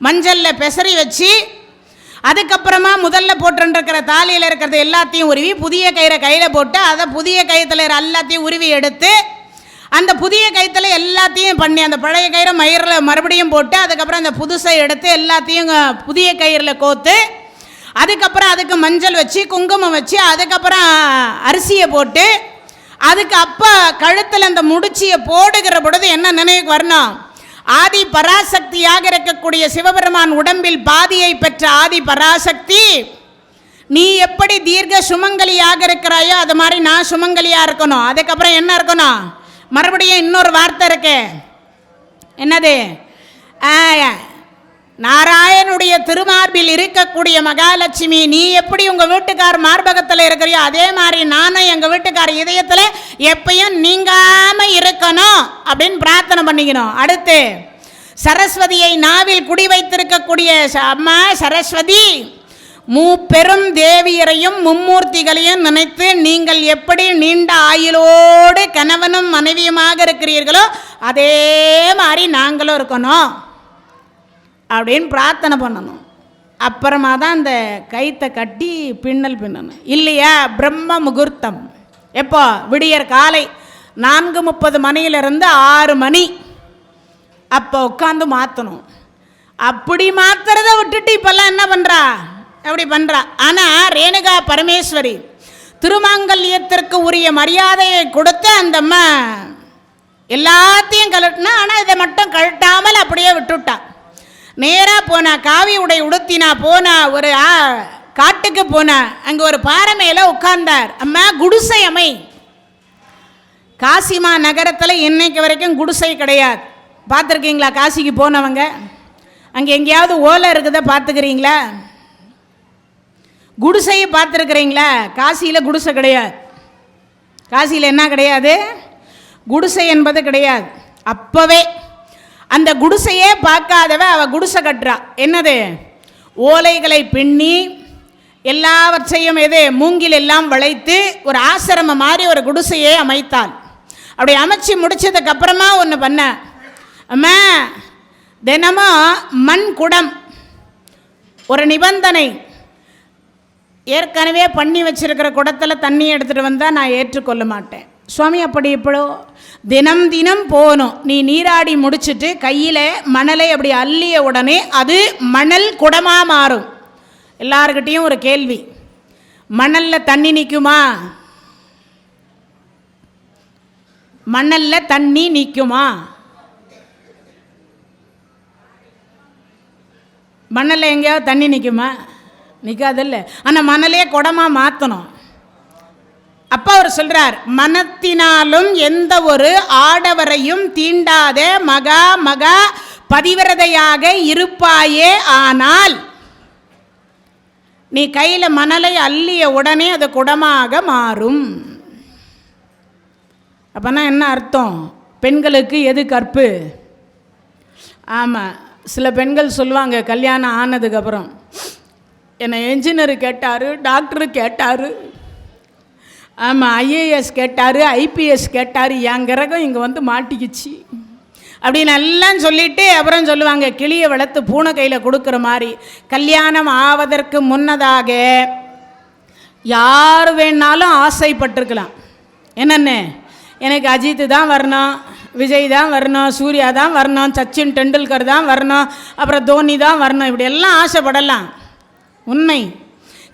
மஞ்சளில் பெசரி வச்சு, அதுக்கப்புறமா முதல்ல போட்டுருக்கிற தாலியில் இருக்கிறது எல்லாத்தையும் உருவி புதிய கயிறை கையில் போட்டு, அதை புதிய கயிற்றுல எல்லாத்தையும் உருவி எடுத்து, அந்த புதிய கயிற்றுல எல்லாத்தையும் பண்ணி, அந்த பழைய கயிறை மயிரில் மறுபடியும் போட்டு, அதுக்கப்புறம் அந்த புதுசை எடுத்து எல்லாத்தையும் புதிய கயிறில் கோத்து, அதுக்கப்புறம் அதுக்கு மஞ்சள் வச்சு, குங்குமம் வச்சு, அதுக்கப்புறம் அரிசியை போட்டு, அதுக்கு அப்போ கழுத்தில் அந்த முடிச்சியை போடுகிற பொழுது என்ன நினைவுக்கு வரணும்? ஆதி பராசக்தியாக இருக்கக்கூடிய சிவபெருமான் உடம்பில் பாதியை பெற்ற ஆதி பராசக்தி, நீ எப்படி தீர்க்க சுமங்கலியாக இருக்கிறாயோ அது மாதிரி நான் சுமங்கலியாக இருக்கணும். அதுக்கப்புறம் என்ன இருக்கணும்? மறுபடியும் இன்னொரு வார்த்தை இருக்கு. என்னது? நாராயணுடைய திருமார்பில் இருக்கக்கூடிய மகாலட்சுமி, நீ எப்படி உங்கள் வீட்டுக்கார் மார்பகத்தில் இருக்கிறியோ அதே மாதிரி நானும் எங்கள் வீட்டுக்கார் இதயத்தில் எப்பயும் நீங்காமல் இருக்கணும் அப்படின்னு பிரார்த்தனை பண்ணிக்கணும். அடுத்து சரஸ்வதியை நாவில் குடி வைத்திருக்கக்கூடிய அம்மா சரஸ்வதி, மூப்பெரும் தேவியரையும் மும்மூர்த்திகளையும் நினைத்து நீங்கள் எப்படி நீண்ட ஆயுளோடு கணவனும் மனைவியுமாக இருக்கிறீர்களோ அதே மாதிரி நாங்களும் இருக்கணும் அப்படின்னு பிரார்த்தனை பண்ணணும். அப்புறமா தான் அந்த கைத்தை கட்டி பின்னல் பின்னணும் இல்லையா? பிரம்ம முகூர்த்தம் எப்போ? விடியற் காலை 4:30 மணியிலிருந்து 6 மணி. அப்போ உட்காந்து மாற்றணும். அப்படி மாத்துறதை விட்டுட்டு இப்பெல்லாம் என்ன பண்ணுறா? அப்படி பண்ணுறா. ஆனால் ரேணுகா பரமேஸ்வரி திருமாங்கல்யத்திற்கு உரிய மரியாதையை கொடுத்து அந்த அம்மா எல்லாத்தையும் கழட்டினா. ஆனால் இதை மட்டும் கழட்டாமல் அப்படியே விட்டுவிட்டா. நேராக போனா, காவி உடை உடுத்தினா, போனா, ஒரு காட்டுக்கு போனா. அங்கே ஒரு பாறை மேலே உட்கார்ந்தார். அம்மா குடிசை அமை. காசிமா நகரத்தில் இன்னைக்கு வரைக்கும் குடிசை கிடையாது. பார்த்துருக்கீங்களா? காசிக்கு போனவங்க அங்கே எங்கேயாவது ஓலை இருக்குதா பார்த்துக்கிறீங்களா? குடிசையை பார்த்துருக்குறீங்களா? காசியில் குடிசை கிடையாது. காசியில் என்ன கிடையாது? குடிசை என்பது கிடையாது. அப்போவே அந்த குடிசையே பார்க்காதவ அவள் குடிசை கட்டுறா. என்னது? ஓலைகளை பின்னி எல்லாவற்றையும் மூங்கில் எல்லாம் வளைத்து ஒரு ஆசிரமம் மாதிரி ஒரு குடிசையே அமைத்தாள். அப்படி அமைச்சு முடிச்சதுக்கு அப்புறமா ஒன்று பண்ண, அம்மா தினமும் மண் குடம், ஒரு நிபந்தனை, ஏற்கனவே பண்ணி வச்சிருக்கிற குடத்தில் தண்ணி எடுத்துகிட்டு வந்தால் நான் ஏற்றுக்கொள்ள மாட்டேன். சுவாமி அப்படி இப்படோ தினம் தினம் போகணும். நீ நீராடி முடிச்சுட்டு கையில் மணலை அப்படி அள்ளிய உடனே அது மணல் குடமாக மாறும். எல்லார்கிட்டையும் ஒரு கேள்வி, மணலில் தண்ணி நிற்குமா? மணலில் தண்ணி நிற்குமா? மணலில் எங்கேயாவது தண்ணி நிற்குமா? நிற்காதில்ல. ஆனால் மணலே குடமாக மாற்றணும். அப்போ அவர் சொல்கிறார், மனத்தினாலும் எந்த ஒரு ஆடவரையும் தீண்டாத மகா மகா பதிவிரதையாக இருப்பாயே, ஆனால் நீ கையில் மணலை அள்ளிய உடனே அது குடமாக மாறும். அப்போனா என்ன அர்த்தம்? பெண்களுக்கு எது கற்பு? ஆமாம், சில பெண்கள் சொல்லுவாங்க கல்யாணம் ஆனதுக்கப்புறம், என்னை என்ஜினியர் கேட்டார், டாக்டரு கேட்டார், ஆமாம் ஐஏஎஸ் கேட்டார், ஐபிஎஸ் கேட்டார், என் கிரகம் இங்கே வந்து மாட்டிக்கிச்சு அப்படின்னு எல்லாம் சொல்லிவிட்டு அப்புறம் சொல்லுவாங்க, கிளியை வளர்த்து பூனை கையில் கொடுக்குற மாதிரி. கல்யாணம் ஆவதற்கு முன்னதாக யார் வேணாலும் ஆசைப்பட்டிருக்கலாம். என்னென்ன, எனக்கு அஜித் தான் வரணும், விஜய் தான் வரணும், சூர்யா தான் வரணும், சச்சின் டெண்டுல்கர் தான் வரணும், அப்புறம் தோனி தான் வரணும், இப்படி எல்லாம் ஆசைப்படலாம். உண்மை.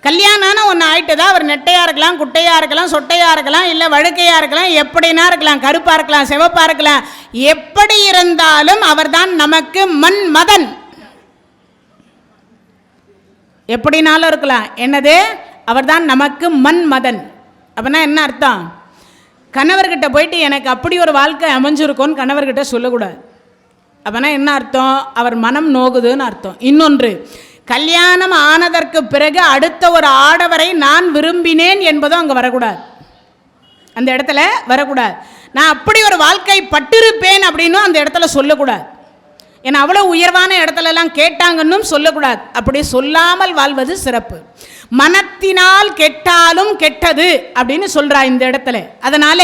கல்யாணம்னு ஒன்று ஆயிட்டுதான். அவர் நெட்டையாக இருக்கலாம், குட்டையாக இருக்கலாம், சொட்டையாக இருக்கலாம், இல்லை வழுக்கையாக இருக்கலாம், எப்படினா இருக்கலாம், கருப்பாக இருக்கலாம், சிவப்பாக இருக்கலாம். எப்படி இருந்தாலும் அவர்தான் நமக்கு மன்மதன். எப்படினாலும் இருக்கலாம். என்னது? அவர்தான் நமக்கு மன்மதன். அப்படின்னா என்ன அர்த்தம்? கணவர்கிட்ட போயிட்டு எனக்கு அப்படி ஒரு வாழ்க்கை அமைஞ்சிருக்கோன்னு கணவர்கிட்ட சொல்லக்கூடாது. அப்படின்னா என்ன அர்த்தம்? அவர் மனம் நோகுதுன்னு அர்த்தம். இன்னொன்று, கல்யாணம் ஆனதற்கு பிறகு அடுத்த ஒரு ஆடவரை நான் விரும்பினேன் என்பதும் அங்கே வரக்கூடாது. அந்த இடத்துல வரக்கூடாது. நான் அப்படி ஒரு வாழ்க்கை பட்டிருப்பேன் அப்படின்னும் அந்த இடத்துல சொல்லக்கூடாது. ஏன்னா அவ்வளோ உயர்வான இடத்துலலாம் கேட்டாங்கன்னு சொல்லக்கூடாது. அப்படி சொல்லாமல் வாழ்வது சிறப்பு. மனத்தினால் கெட்டாலும் கெட்டது அப்படின்னு சொல்கிறா இந்த இடத்துல. அதனால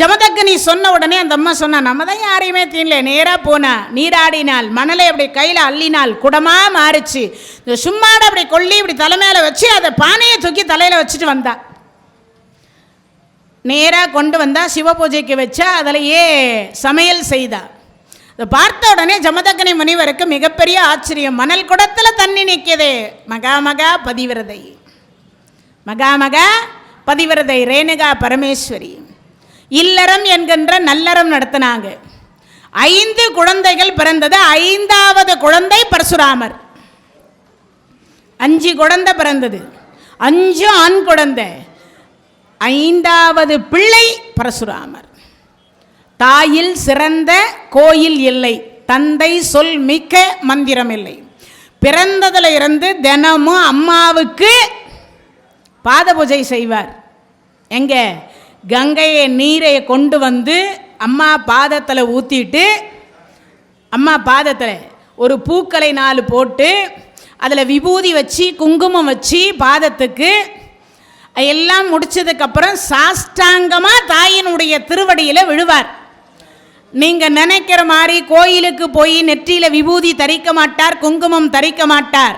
ஜமதக்னி சொன்ன உடனே அந்த அம்மா சொன்னா, நம்ம தான் யாரையுமே தீனல, நேராக போனா நீராடினால் மணலை அப்படி கையில் அள்ளினால் குடமாக மாறிச்சு. இந்த சும்மாட அப்படி கொல்லி இப்படி தலைமையில வச்சு அதை பானையை தூக்கி தலையில் வச்சுட்டு வந்தா. நேராக கொண்டு வந்தா சிவ பூஜைக்கு வச்சா அதிலேயே சமையல் செய்தா. அதை பார்த்த உடனே ஜமதக்னி முனிவருக்கு மிகப்பெரிய ஆச்சரியம். மணல் குடத்தில் தண்ணி நிற்கியதே. மகா பதிவிரதை, மகா பதிவிரதை ரேணுகா பரமேஸ்வரி இல்லறம் என்கின்ற நல்லறம் நடத்தினாங்க. 5 குழந்தைகள் பிறந்தது. 5வது குழந்தை பரசுராமர். 5 குழந்தை பிறந்தது, 5 ஆண் குழந்தை. 5வது பிள்ளை பரசுராமர். தாயில் சிறந்த கோயில் இல்லை, தந்தை சொல் மிக்க மந்திரம் இல்லை. பிறந்ததில் இருந்து தினமும் அம்மாவுக்கு பாத பூஜை செய்வார். எங்க? கங்கையை நீரை கொண்டு வந்து அம்மா பாதத்தில் ஊற்றிட்டு, அம்மா பாதத்தில் ஒரு பூக்களை 4 போட்டு அதில் விபூதி வச்சு குங்குமம் வச்சு பாதத்துக்கு எல்லாம் முடிச்சதுக்கப்புறம் சாஷ்டாங்கமாக தாயினுடைய திருவடியில் விழுவார். நீங்கள் நினைக்கிற மாதிரி கோயிலுக்கு போய் நெற்றியில் விபூதி தரிக்க மாட்டார், குங்குமம் தரிக்க மாட்டார்.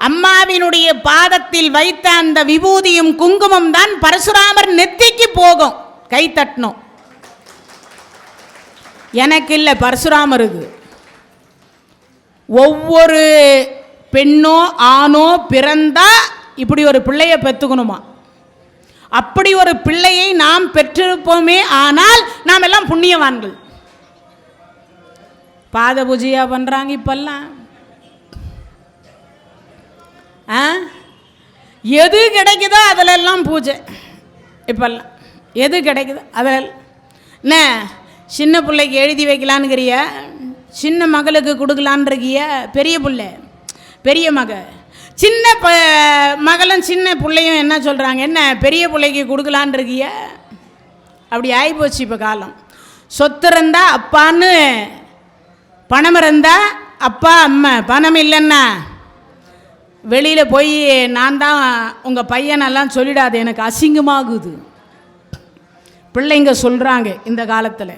அம்மாவினுடைய பாதத்தில் வைத்த அந்த விபூதியும் குங்குமம் தான் பரசுராமர் நெத்திக்கு போகும். கை தட்டணும். எனக்கு இல்லை, பரசுராமருக்கு. ஒவ்வொரு பெண்ணோ ஆணோ பிறந்தா இப்படி ஒரு பிள்ளையை பெற்றுக்கணுமா? அப்படி ஒரு பிள்ளையை நாம் பெற்றிருப்போமே, ஆனால் நாம் எல்லாம் புண்ணியவான்கள். பாத பூஜையா பண்றாங்க இப்பெல்லாம். எது கிடைக்குதோ அதிலெல்லாம் பூஜை. இப்பெல்லாம் எது கிடைக்குதோ அதில் என்ன? சின்ன பிள்ளைக்கு எழுதி வைக்கலான்னுக்கிறிய, சின்ன மகளுக்கு கொடுக்கலான் இருக்கிய, பெரிய பிள்ளை பெரிய மக, சின்ன மகளும் சின்ன பிள்ளையும் என்ன சொல்கிறாங்க? என்ன பெரிய பிள்ளைக்கு கொடுக்கலான் இருக்கிய? அப்படி ஆகிப்போச்சு இப்போ காலம். சொத்து இருந்தா அப்பான்னு, பணம் இருந்தா அப்பா அம்மா. பணம் இல்லைன்னா வெளியில் போய் நான் தான் உங்கள் பையனெல்லாம் சொல்லிடாது, எனக்கு அசிங்கமாகுது பிள்ளைங்க சொல்கிறாங்க இந்த காலத்தில்.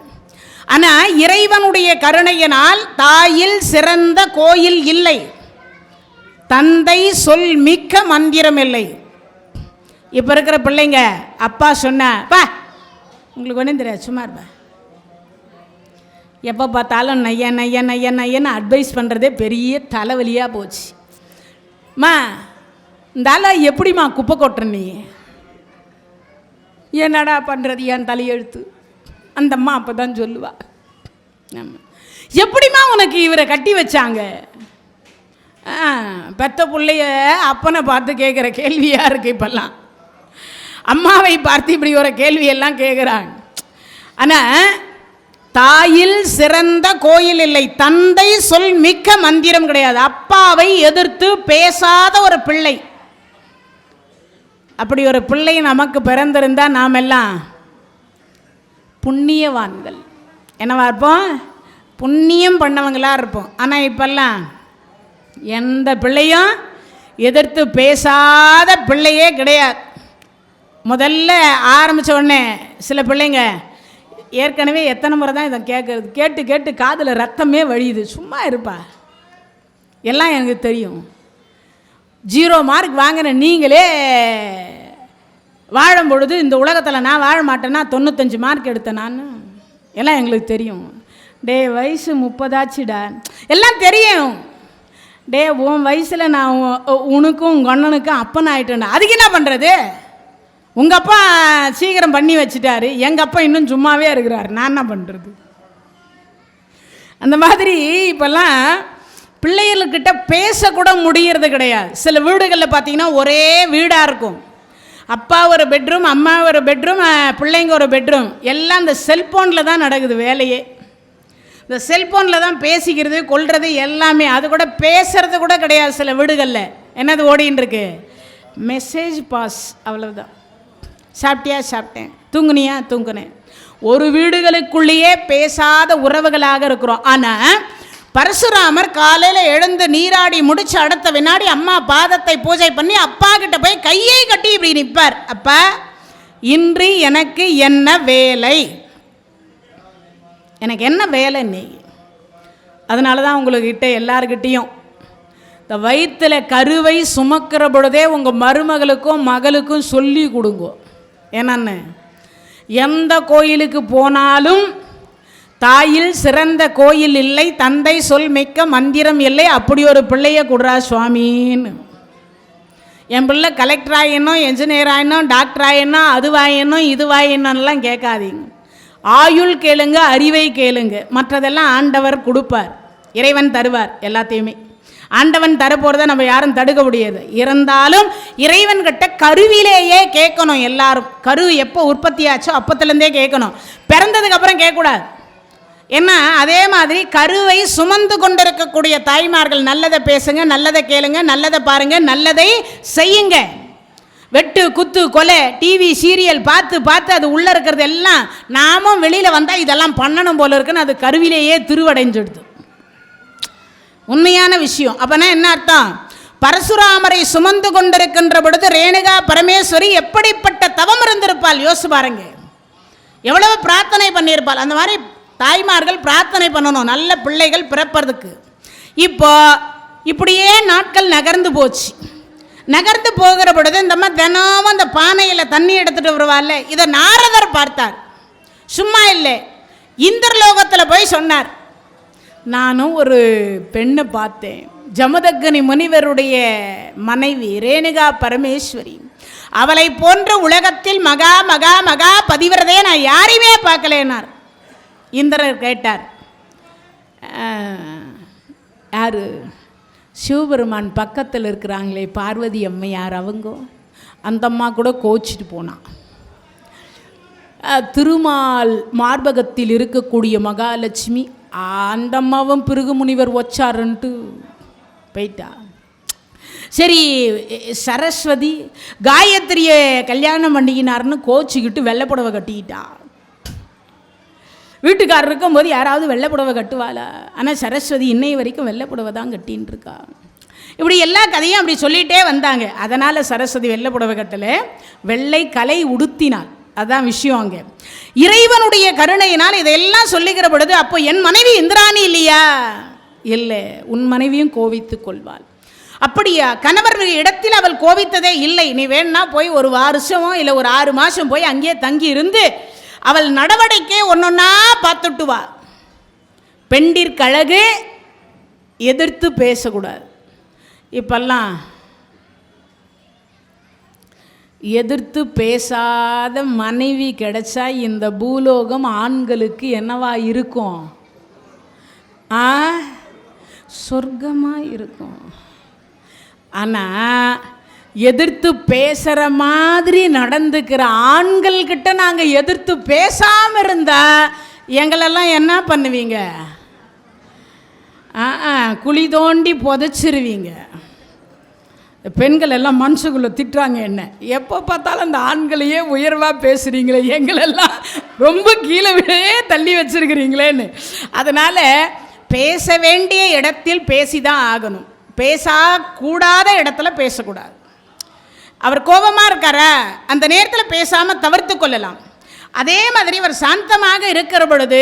ஆனால் இறைவனுடைய கருணையினால் தாயில் சிறந்த கோயில் இல்லை, தந்தை சொல் மிக்க மந்திரம் இல்லை. இப்போ இருக்கிற பிள்ளைங்க அப்பா சொன்னப்பா உங்களுக்கு ஒன்றும் தெரியாது, சும்மா இருப்பா, எப்போ பார்த்தாலும் நைய நைய நைய நையன்னு அட்வைஸ் பண்ணுறதே பெரிய தலைவலியாக போச்சு. மா இந்த ஆளை எப்படிம்மா குப்பை கொட்டுற நீ? என்னடா பண்ணுறது என் தலையெழுத்து? அந்த அம்மா அப்போ தான் சொல்லுவா, எப்படிம்மா உனக்கு இவரை கட்டி வச்சாங்க? பெத்த பிள்ளைய அப்பனை பார்த்து கேட்குற கேள்வியாக இருக்குது இப்பெல்லாம். அம்மாவை பார்த்து இப்படி ஒரு கேள்வியெல்லாம் கேட்குறாங்க. ஆனால் தாயில் சிறந்த கோயில் இல்லை, தந்தை சொல் மிக்க மந்திரம் கிடையாது. அப்பாவை எதிர்த்து பேசாத ஒரு பிள்ளை, அப்படி ஒரு பிள்ளை நமக்கு பிறந்திருந்தா நாம் எல்லாம் புண்ணியவான்கள். என்னவா இருப்போம்? புண்ணியம் பண்ணவங்களாக இருப்போம். ஆனால் இப்பெல்லாம் எந்த பிள்ளையும் எதிர்த்து பேசாத பிள்ளையே கிடையாது. முதல்ல ஆரம்பித்த உடனே சில பிள்ளைங்க ஏற்கனவே எத்தனை முறை தான் இதை கேட்குறது, கேட்டு கேட்டு காதில் ரத்தமே வழியுது. சும்மா இருப்பா, எல்லாம் எனக்கு தெரியும். 0 மார்க் வாங்கின நீங்களே வாழும் பொழுது இந்த உலகத்தில் நான் வாழ மாட்டேன்னா 95 மார்க் எடுத்தேன் நான், எல்லாம் எங்களுக்கு தெரியும். டே வயசு 30 ஆச்சுடா, எல்லாம் தெரியும். டே உன் வயசில் நான் உனக்கும் உங்கள் அண்ணனுக்கும் அப்பன் ஆகிட்டேன்டா. அதுக்கு என்ன பண்ணுறது? உங்கள் அப்பா சீக்கிரம் பண்ணி வச்சுட்டாரு, எங்கள் அப்பா இன்னும் சும்மாவே இருக்கிறாரு, நான் என்ன பண்ணுறது? அந்த மாதிரி இப்போல்லாம் பிள்ளைகள்கிட்ட பேசக்கூட முடியறது கிடையாது. சில வீடுகளில் பார்த்தீங்கன்னா ஒரே வீடாக இருக்கும், அப்பா ஒரு பெட்ரூம், அம்மா ஒரு பெட்ரூம், பிள்ளைங்க ஒரு பெட்ரூம், எல்லாம் இந்த செல்ஃபோனில் தான் நடக்குது வேலையே. இந்த செல்ஃபோனில் தான் பேசிக்கிறது கொள்வது எல்லாமே. அது கூட பேசுறது கூட கிடையாது சில வீடுகளில். என்னது ஓடின்னு இருக்கு? மெசேஜ் பாஸ், அவ்வளவுதான். சாப்பிட்டியா? சாப்பிட்டேன். தூங்குனியா? தூங்குனேன். ஒரு வீடுகளுக்குள்ளேயே பேசாத உறவுகளாக இருக்கிறோம். ஆனால் பரசுராமர் காலையில் எழுந்து நீராடி முடிச்சு அடுத்த வினாடி அம்மா பாதத்தை பூஜை பண்ணி அப்பா கிட்ட போய் கையை கட்டி இப்படி நிற்பார். அப்பா, இன்று எனக்கு என்ன வேலை? எனக்கு என்ன வேலை நீ? அதனால தான் உங்கள்கிட்ட எல்லார்கிட்டையும் இந்த வயிற்றில் கருவை சுமக்கிற பொழுதே உங்கள் மருமகளுக்கும் மகளுக்கும் சொல்லி கொடுங்க. என்னன்னு, எந்த கோயிலுக்கு போனாலும் தாயில் சிறந்த கோயில் இல்லை, தந்தை சொல் மிக்க மந்திரம் இல்லை, அப்படி ஒரு பிள்ளைய கொடுறா சுவாமின்னு. என் பிள்ளை கலெக்டர் ஆயிடணும், என்ஜினியர் ஆயிடணும், டாக்டர் ஆயிடணும், அதுவாயிடணும் இதுவாயிடணும்லாம் கேட்காதீங்க. ஆயுள் கேளுங்க, அறிவை கேளுங்க, மற்றதெல்லாம் ஆண்டவர் கொடுப்பார், இறைவன் தருவார். எல்லாத்தையுமே ஆண்டவன் தரப்போகிறத நம்ம யாரும் தடுக்க முடியாது. இருந்தாலும் இறைவன்கிட்ட கருவிலேயே கேட்கணும். எல்லாரும் கரு எப்போ உற்பத்தி ஆச்சோ அப்பத்துலேருந்தே கேட்கணும், பிறந்ததுக்கு அப்புறம் கேட்கக்கூடாது. ஏன்னா அதே மாதிரி கருவை சுமந்து கொண்டிருக்கக்கூடிய தாய்மார்கள் நல்லதை பேசுங்க, நல்லதை கேளுங்க, நல்லதை பாருங்க, நல்லதை செய்யுங்க. வெட்டு குத்து கொலை டிவி சீரியல் பார்த்து பார்த்து அது உள்ளே இருக்கிறது எல்லாம் நாமும் வெளியில் வந்தால் இதெல்லாம் பண்ணணும் போல இருக்குன்னு அது கருவிலேயே திருவடைஞ்சிடுது. உண்மையான விஷயம். அப்போனா என்ன அர்த்தம்? பரசுராமரை சுமந்து கொண்டிருக்கின்ற பொழுது ரேணுகா பரமேஸ்வரி எப்படிப்பட்ட தவம் இருந்திருப்பாள் யோசிச்சு பாருங்க. எவ்வளவு பிரார்த்தனை பண்ணியிருப்பாள். அந்த மாதிரி தாய்மார்கள் பிரார்த்தனை பண்ணணும் நல்ல பிள்ளைகள் பிறப்பதற்கு. இப்போ இப்படியே நாட்கள் நகர்ந்து போச்சு. நகர்ந்து போகிற பொழுது இந்த மாதிரி தினமும் அந்த பானையில் தண்ணி எடுத்துகிட்டு வருவாள்ல, இதை நாரதர் பார்த்தார். சும்மா இல்லை, இந்திரலோகத்தில் போய் சொன்னார், நானும் ஒரு பெண்ணை பார்த்தேன், ஜமதக்னி முனிவருடைய மனைவி ரேணுகா பரமேஸ்வரி, அவளை போன்ற உலகத்தில் மகா மகா மகா பதிவிரதையே நான் யாரையுமே பார்க்கலேனார். இந்திரர் கேட்டார், யார்? சிவபெருமான் பக்கத்தில் இருக்கிறாங்களே பார்வதி அம்மையார், அவங்க. அந்த அம்மா கூட கோச்சிட்டு போனான். திருமால் மார்பகத்தில் இருக்கக்கூடிய மகாலட்சுமி, அந்த அம்மாவும் பிருகு முனிவர் வச்சாருன்ட்டு போயிட்டா. சரி, சரஸ்வதி காயத்ரியை கல்யாணம் பண்ணிக்கினார்னு கோச்சிக்கிட்டு வெள்ளைப்புடவை கட்டிக்கிட்டா. வீட்டுக்காரர் இருக்கும்போது யாராவது வெள்ளைப்புடவை கட்டுவாளா? ஆனால் சரஸ்வதி இன்னைய வரைக்கும் வெள்ளைப்புடவை தான் கட்டின்னு இருக்கா. இப்படி எல்லா கதையும் அப்படி சொல்லிகிட்டே வந்தாங்க. அதனால் சரஸ்வதி வெள்ளைப்புடவை கட்டலை, வெள்ளை கலை உடுத்தினாள். அதுதான் விஷயம். அங்கே இறைவனுடைய கருணையினால் இதையெல்லாம் சொல்லுகிற பொழுது, அப்போ என் மனைவி இந்திராணி இல்லையா? இல்லை, உன் மனைவியும் கோபித்துக் கொள்வாள். அப்படியா? கணவர் இடத்தில் அவள் கோபித்ததே இல்லை. நீ வேணா போய் ஒரு வருஷமோ இல்லை ஒரு 6 மாதம் போய் அங்கேயே தங்கி இருந்து அவள் நடவடிக்கை ஒன்னொன்னா பார்த்துட்டு வா. பெண்டிற்கழகு எதிர்த்து பேசக்கூடாது. இப்பெல்லாம் எதிர்த்து பேசாத மனைவி கிடைச்சா இந்த பூலோகம் ஆண்களுக்கு என்னவா இருக்கும்? சொர்க்கமாக இருக்கும். ஆனால் எதிர்த்து பேசுகிற மாதிரி நடந்துக்கிற ஆண்கள்கிட்ட நாங்கள் எதிர்த்து பேசாமல் இருந்தால் எங்களெல்லாம் என்ன பண்ணுவீங்க? குழி தோண்டி புதைச்சிருவீங்க. பெண்கள் எல்லாம் மனசுக்குள்ளே திட்டுறாங்க, என்ன எப்போ பார்த்தாலும் அந்த ஆண்களையே உயர்வாக பேசுகிறீங்களே, எங்களெல்லாம் ரொம்ப கீழே தள்ளி வச்சுருக்கிறீங்களேன்னு. அதனால் பேச வேண்டிய இடத்தில் பேசி தான் ஆகணும். பேசக்கூடாத இடத்துல பேசக்கூடாது. அவர் கோபமாக இருக்காரா, அந்த நேரத்தில் பேசாமல் தவிர்த்து கொள்ளலாம். அதே மாதிரி அவர் சாந்தமாக இருக்கிற பொழுது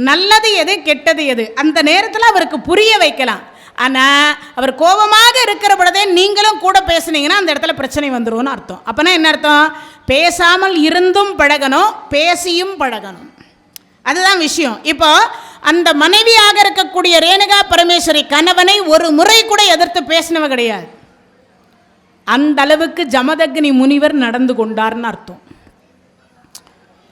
நல்லது எது கெட்டது எது அந்த நேரத்தில் அவருக்கு புரிய வைக்கலாம். ஆனால் அவர் கோபமாக இருக்கிற பொழுதே நீங்களும் கூட பேசுனீங்கன்னா அந்த இடத்துல பிரச்சனை வந்துடும்னு அர்த்தம். அப்போனா என்ன அர்த்தம்? பேசாமல் இருந்தும் பழகணும், பேசியும் பழகணும். அதுதான் விஷயம். இப்போ அந்த மனைவியாக இருக்கக்கூடிய ரேணுகா பரமேஸ்வரி கணவனை ஒரு முறை கூட எதிர்த்து பேசினவ கிடையாது. அந்த அளவுக்கு ஜமதக்னி முனிவர் நடந்து கொண்டார்னு அர்த்தம்.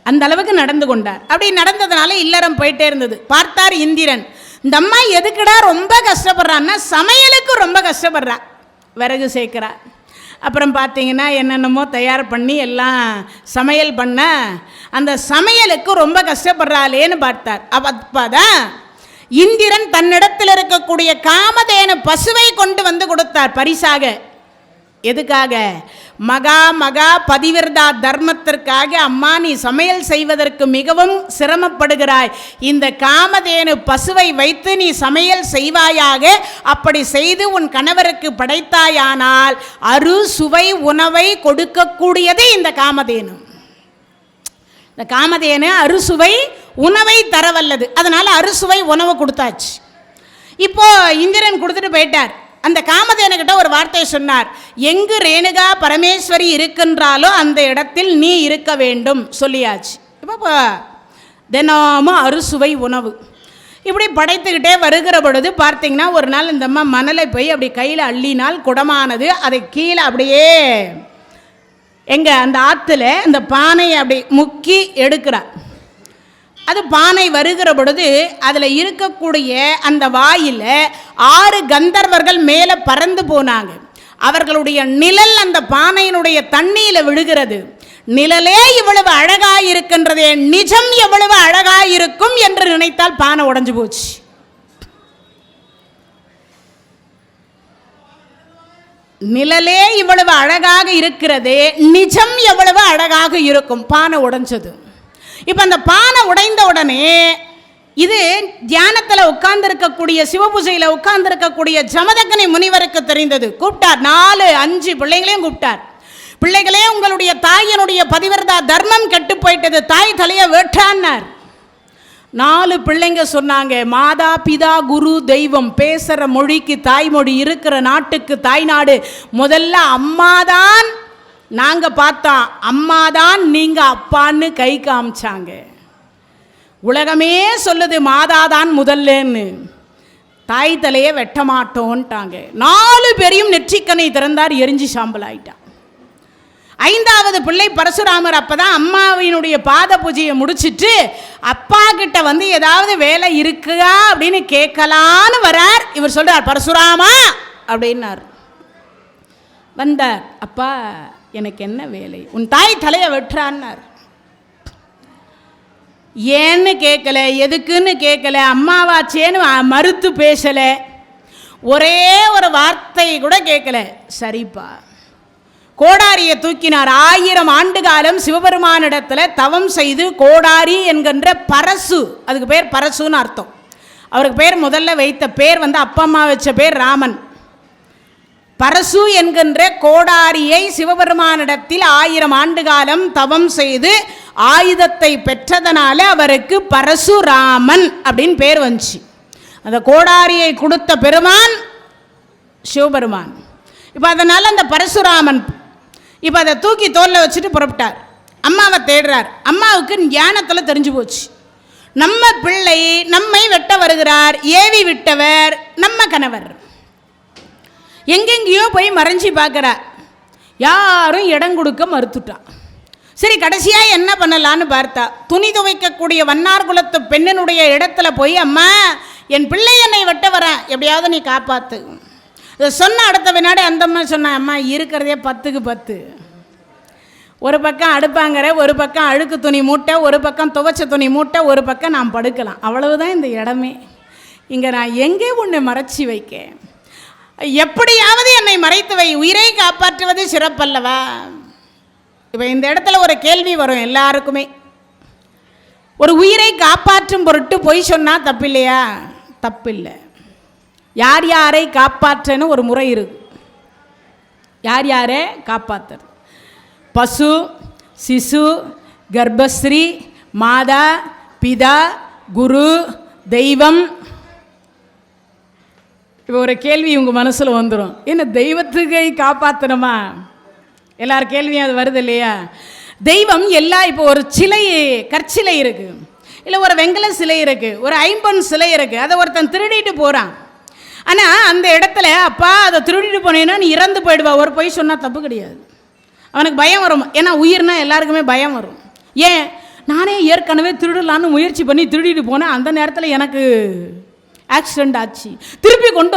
அந்த அளவுக்கு நடந்து கொண்டார். அப்படி நடந்ததுனால இல்லறம் போயிட்டே இருந்தது. பார்த்தார் இந்திரன், இந்த அம்மா எதுக்குடா ரொம்ப கஷ்டப்படுறான்னா சமையலுக்கு ரொம்ப கஷ்டப்படுறா. விறகு சேர்க்கிறா, அப்புறம் பார்த்தீங்கன்னா என்னென்னமோ தயார் பண்ணி எல்லாம் சமையல் பண்ண, அந்த சமையலுக்கு ரொம்ப கஷ்டப்படுறாளேன்னு பார்த்தார். அப்பதான் இந்திரன் தன்னிடத்தில் இருக்கக்கூடிய காமதேனு பசுவை கொண்டு வந்து கொடுத்தார் பரிசாக. எதுக்காக? மகா பதிவிரதா தர்மத்திற்காக. அம்மா, நீ சமையல் செய்வதற்கு மிகவும் சிரமப்படுகிறாய், இந்த காமதேனு பசுவை வைத்து நீ சமையல் செய்வாயாக. அப்படி செய்து உன் கணவருக்கு படைத்தாயானால் அறுசுவை உணவை கொடுக்கக்கூடியது இந்த காமதேனு. இந்த காமதேனு அறுசுவை உணவை தரவல்லது. அதனால அறுசுவை உணவு கொடுத்தாச்சு. இப்போ இந்திரன் கொடுத்துட்டு போயிட்டார். அந்த காமதேனுக்கிட்ட ஒரு வார்த்தை சொன்னார், எங்கு ரேணுகா பரமேஸ்வரி இருக்கின்றாலோ அந்த இடத்தில் நீ இருக்க வேண்டும் சொல்லியாச்சு. இப்போ தினமும் அறுசுவை உணவு இப்படி படைத்துக்கிட்டே வருகிற பொழுது பார்த்தீங்கன்னா ஒரு நாள் இந்த அம்மா மணலை போய் அப்படி கையில் அள்ளினால் குடமானது, அதை கீழே அப்படியே அந்த ஆற்றுல இந்த பானையை அப்படி முக்கி எடுக்கிறார். அது பானை வருகிற பொழுது அதில் இருக்கக்கூடிய அந்த வாயில் 6 கந்தர்வர்கள் மேலே பறந்து போனாங்க. அவர்களுடைய நிழல் அந்த பானையினுடைய தண்ணியில் விழுகிறது. நிழலே இவ்வளவு அழகாயிருக்கின்றதே, நிஜம் எவ்வளவு அழகாயிருக்கும் என்று நினைத்தால் பானை உடைஞ்சு போச்சு. நிழலே இவ்வளவு அழகாக இருக்கிறதே, நிஜம் எவ்வளவு அழகாக இருக்கும். பானை உடைஞ்சது. இப்போ அந்த பானை உடைந்த உடனே இது தியானத்தில் உட்கார்ந்துருக்கக்கூடிய சிவபூஜையில் உட்கார்ந்துருக்கக்கூடிய ஜமதக்னி முனிவருக்கு தெரிந்தது. கூப்பிட்டார், 4-5 பிள்ளைங்களையும் கூப்பிட்டார். பிள்ளைகளே, உங்களுடைய தாயினுடைய பதிவிரதா தர்மம் கெட்டு போயிட்டது, தாய் தலையை வெட்டான்னார். 4 பிள்ளைங்க சொன்னாங்க, மாதா பிதா குரு தெய்வம், பேசுகிற மொழிக்கு தாய்மொழி, இருக்கிற நாட்டுக்கு தாய்நாடு. முதல்ல அம்மாதான் நாங்கள் பார்த்தோம், அம்மாதான் நீங்கள் அப்பான்னு கை காமிச்சாங்க. உலகமே சொல்லுது மாதாதான் முதல்லன்னு. தாய் தலையை வெட்ட மாட்டோன்ட்டாங்க. 4 பேரையும் நெற்றிக்கனை திறந்தார், எரிஞ்சு சாம்பல் ஆயிட்டான். 5வது பிள்ளை பரசுராமர். அப்பதான் அம்மாவினுடைய பாத பூஜையை முடிச்சுட்டு அப்பா கிட்ட வந்து ஏதாவது வேலை இருக்குதா அப்படின்னு கேட்கலான்னு வரார். இவர் சொல்றார், பரசுராமா அப்படின்னார். வந்தார். அப்பா, எனக்கு என்ன வேலை? உன் தாய் தலையை வெட்டுறான்னார். ஏன்னு கேட்கல, எதுக்குன்னு கேட்கல, அம்மாவாச்சேன்னு மறுத்து பேசல, ஒரே ஒரு வார்த்தை கூட கேட்கல. சரிப்பா. கோடாரியை தூக்கினார். 1000 ஆண்டு காலம் சிவபெருமானிடத்தில் தவம் செய்து கோடாரி என்கின்ற பரசு, அதுக்கு பேர் பரசுன்னு அர்த்தம். அவருக்கு பேர் முதல்ல வைத்த பேர் அப்பா அம்மா வச்ச பேர் ராமன். பரசு என்கின்ற கோடாரியை சிவபெருமானிடத்தில் 1000 ஆண்டு காலம் தவம் செய்து ஆயுதத்தை பெற்றதனால அவருக்கு பரசுராமன் அப்படின்னு பேர் வந்துச்சு. அந்த கோடாரியை கொடுத்த பெருமான் சிவபெருமான். இப்போ அதனால் அந்த பரசுராமன் இப்போ அதை தூக்கி தோளில் வச்சுட்டு புறப்பட்டார். அம்மாவை தேடுறார். அம்மாவுக்கு ஞானத்தில் தெரிஞ்சு போச்சு, நம்ம பிள்ளை நம்மை வெட்ட வருகிறார், ஏவி விட்டவர் நம்ம கணவர். எங்கெங்கேயோ போய் மறைஞ்சி பார்க்குறார். யாரும் இடம் கொடுக்க மறுத்துட்டான். சரி, கடைசியாக என்ன பண்ணலான்னு பார்த்தா, துணி துவைக்கக்கூடிய வண்ணார் குலத்து பெண்ணினுடைய இடத்துல போய், அம்மா, என் பிள்ளை என்னை வெட்ட வரேன், எப்படியாவது நீ காப்பாற்று. இதை சொன்ன அடுத்த வினாடி அந்த அம்மா சொன்னான், அம்மா, இருக்கிறதே 10க்கு 10. ஒரு பக்கம் அடுப்பாங்கிற, ஒரு பக்கம் அழுக்கு துணி மூட்டை, ஒரு பக்கம் துவைச்ச துணி மூட்டை, ஒரு பக்கம் நான் படுக்கலாம், அவ்வளவுதான் இந்த இடமே. இங்கே நான் எங்கே உன்னை மறைச்சி வைக்க? எப்படியாவது என்னை மறைத்து வை, உயிரை காப்பாற்றுவது சிறப்பல்லவா? இப்போ இந்த இடத்துல ஒரு கேள்வி வரும் எல்லாருக்குமே. ஒரு உயிரை காப்பாற்றும் பொருட்டு பொய் சொன்னால் தப்பில்லையா? தப்பில்லை. யார் யாரை காப்பாற்றன்னு ஒரு முறை இருக்கு. யார் யாரை காப்பாற்றுறது? பசு, சிசு, கர்ப்பஸ்ரீ, மாதா, பிதா, குரு, தெய்வம். இப்போ ஒரு கேள்வி உங்கள் மனசில் வந்துடும், என்ன தெய்வத்துக்கை காப்பாற்றணுமா? எல்லார் கேள்வியும் அது வருது இல்லையா? தெய்வம் இப்போ ஒரு சிலை, கற்சிலை இருக்குது. இல்லை ஒரு வெங்கல சிலை இருக்குது, ஒரு ஐம்பொன் சிலை இருக்குது, அதை ஒருத்தன் திருடிட்டு போகிறான். ஆனால் அந்த இடத்துல அப்பா அதை திருடிட்டு போனேன்னா நீ இறந்து போயிடுவா, ஒரு பொய் சொன்னால் தப்பு கிடையாது. அவனுக்கு பயம் வரும், ஏன்னா உயிர்னா எல்லாருக்குமே பயம் வரும். ஏன், நானே ஏற்கனவே திருடலான்னு முயற்சி பண்ணி திருடிட்டு போனேன், அந்த நேரத்தில் எனக்கு ஆக்சிடெண்ட் ஆச்சு, திருப்பி கொண்டு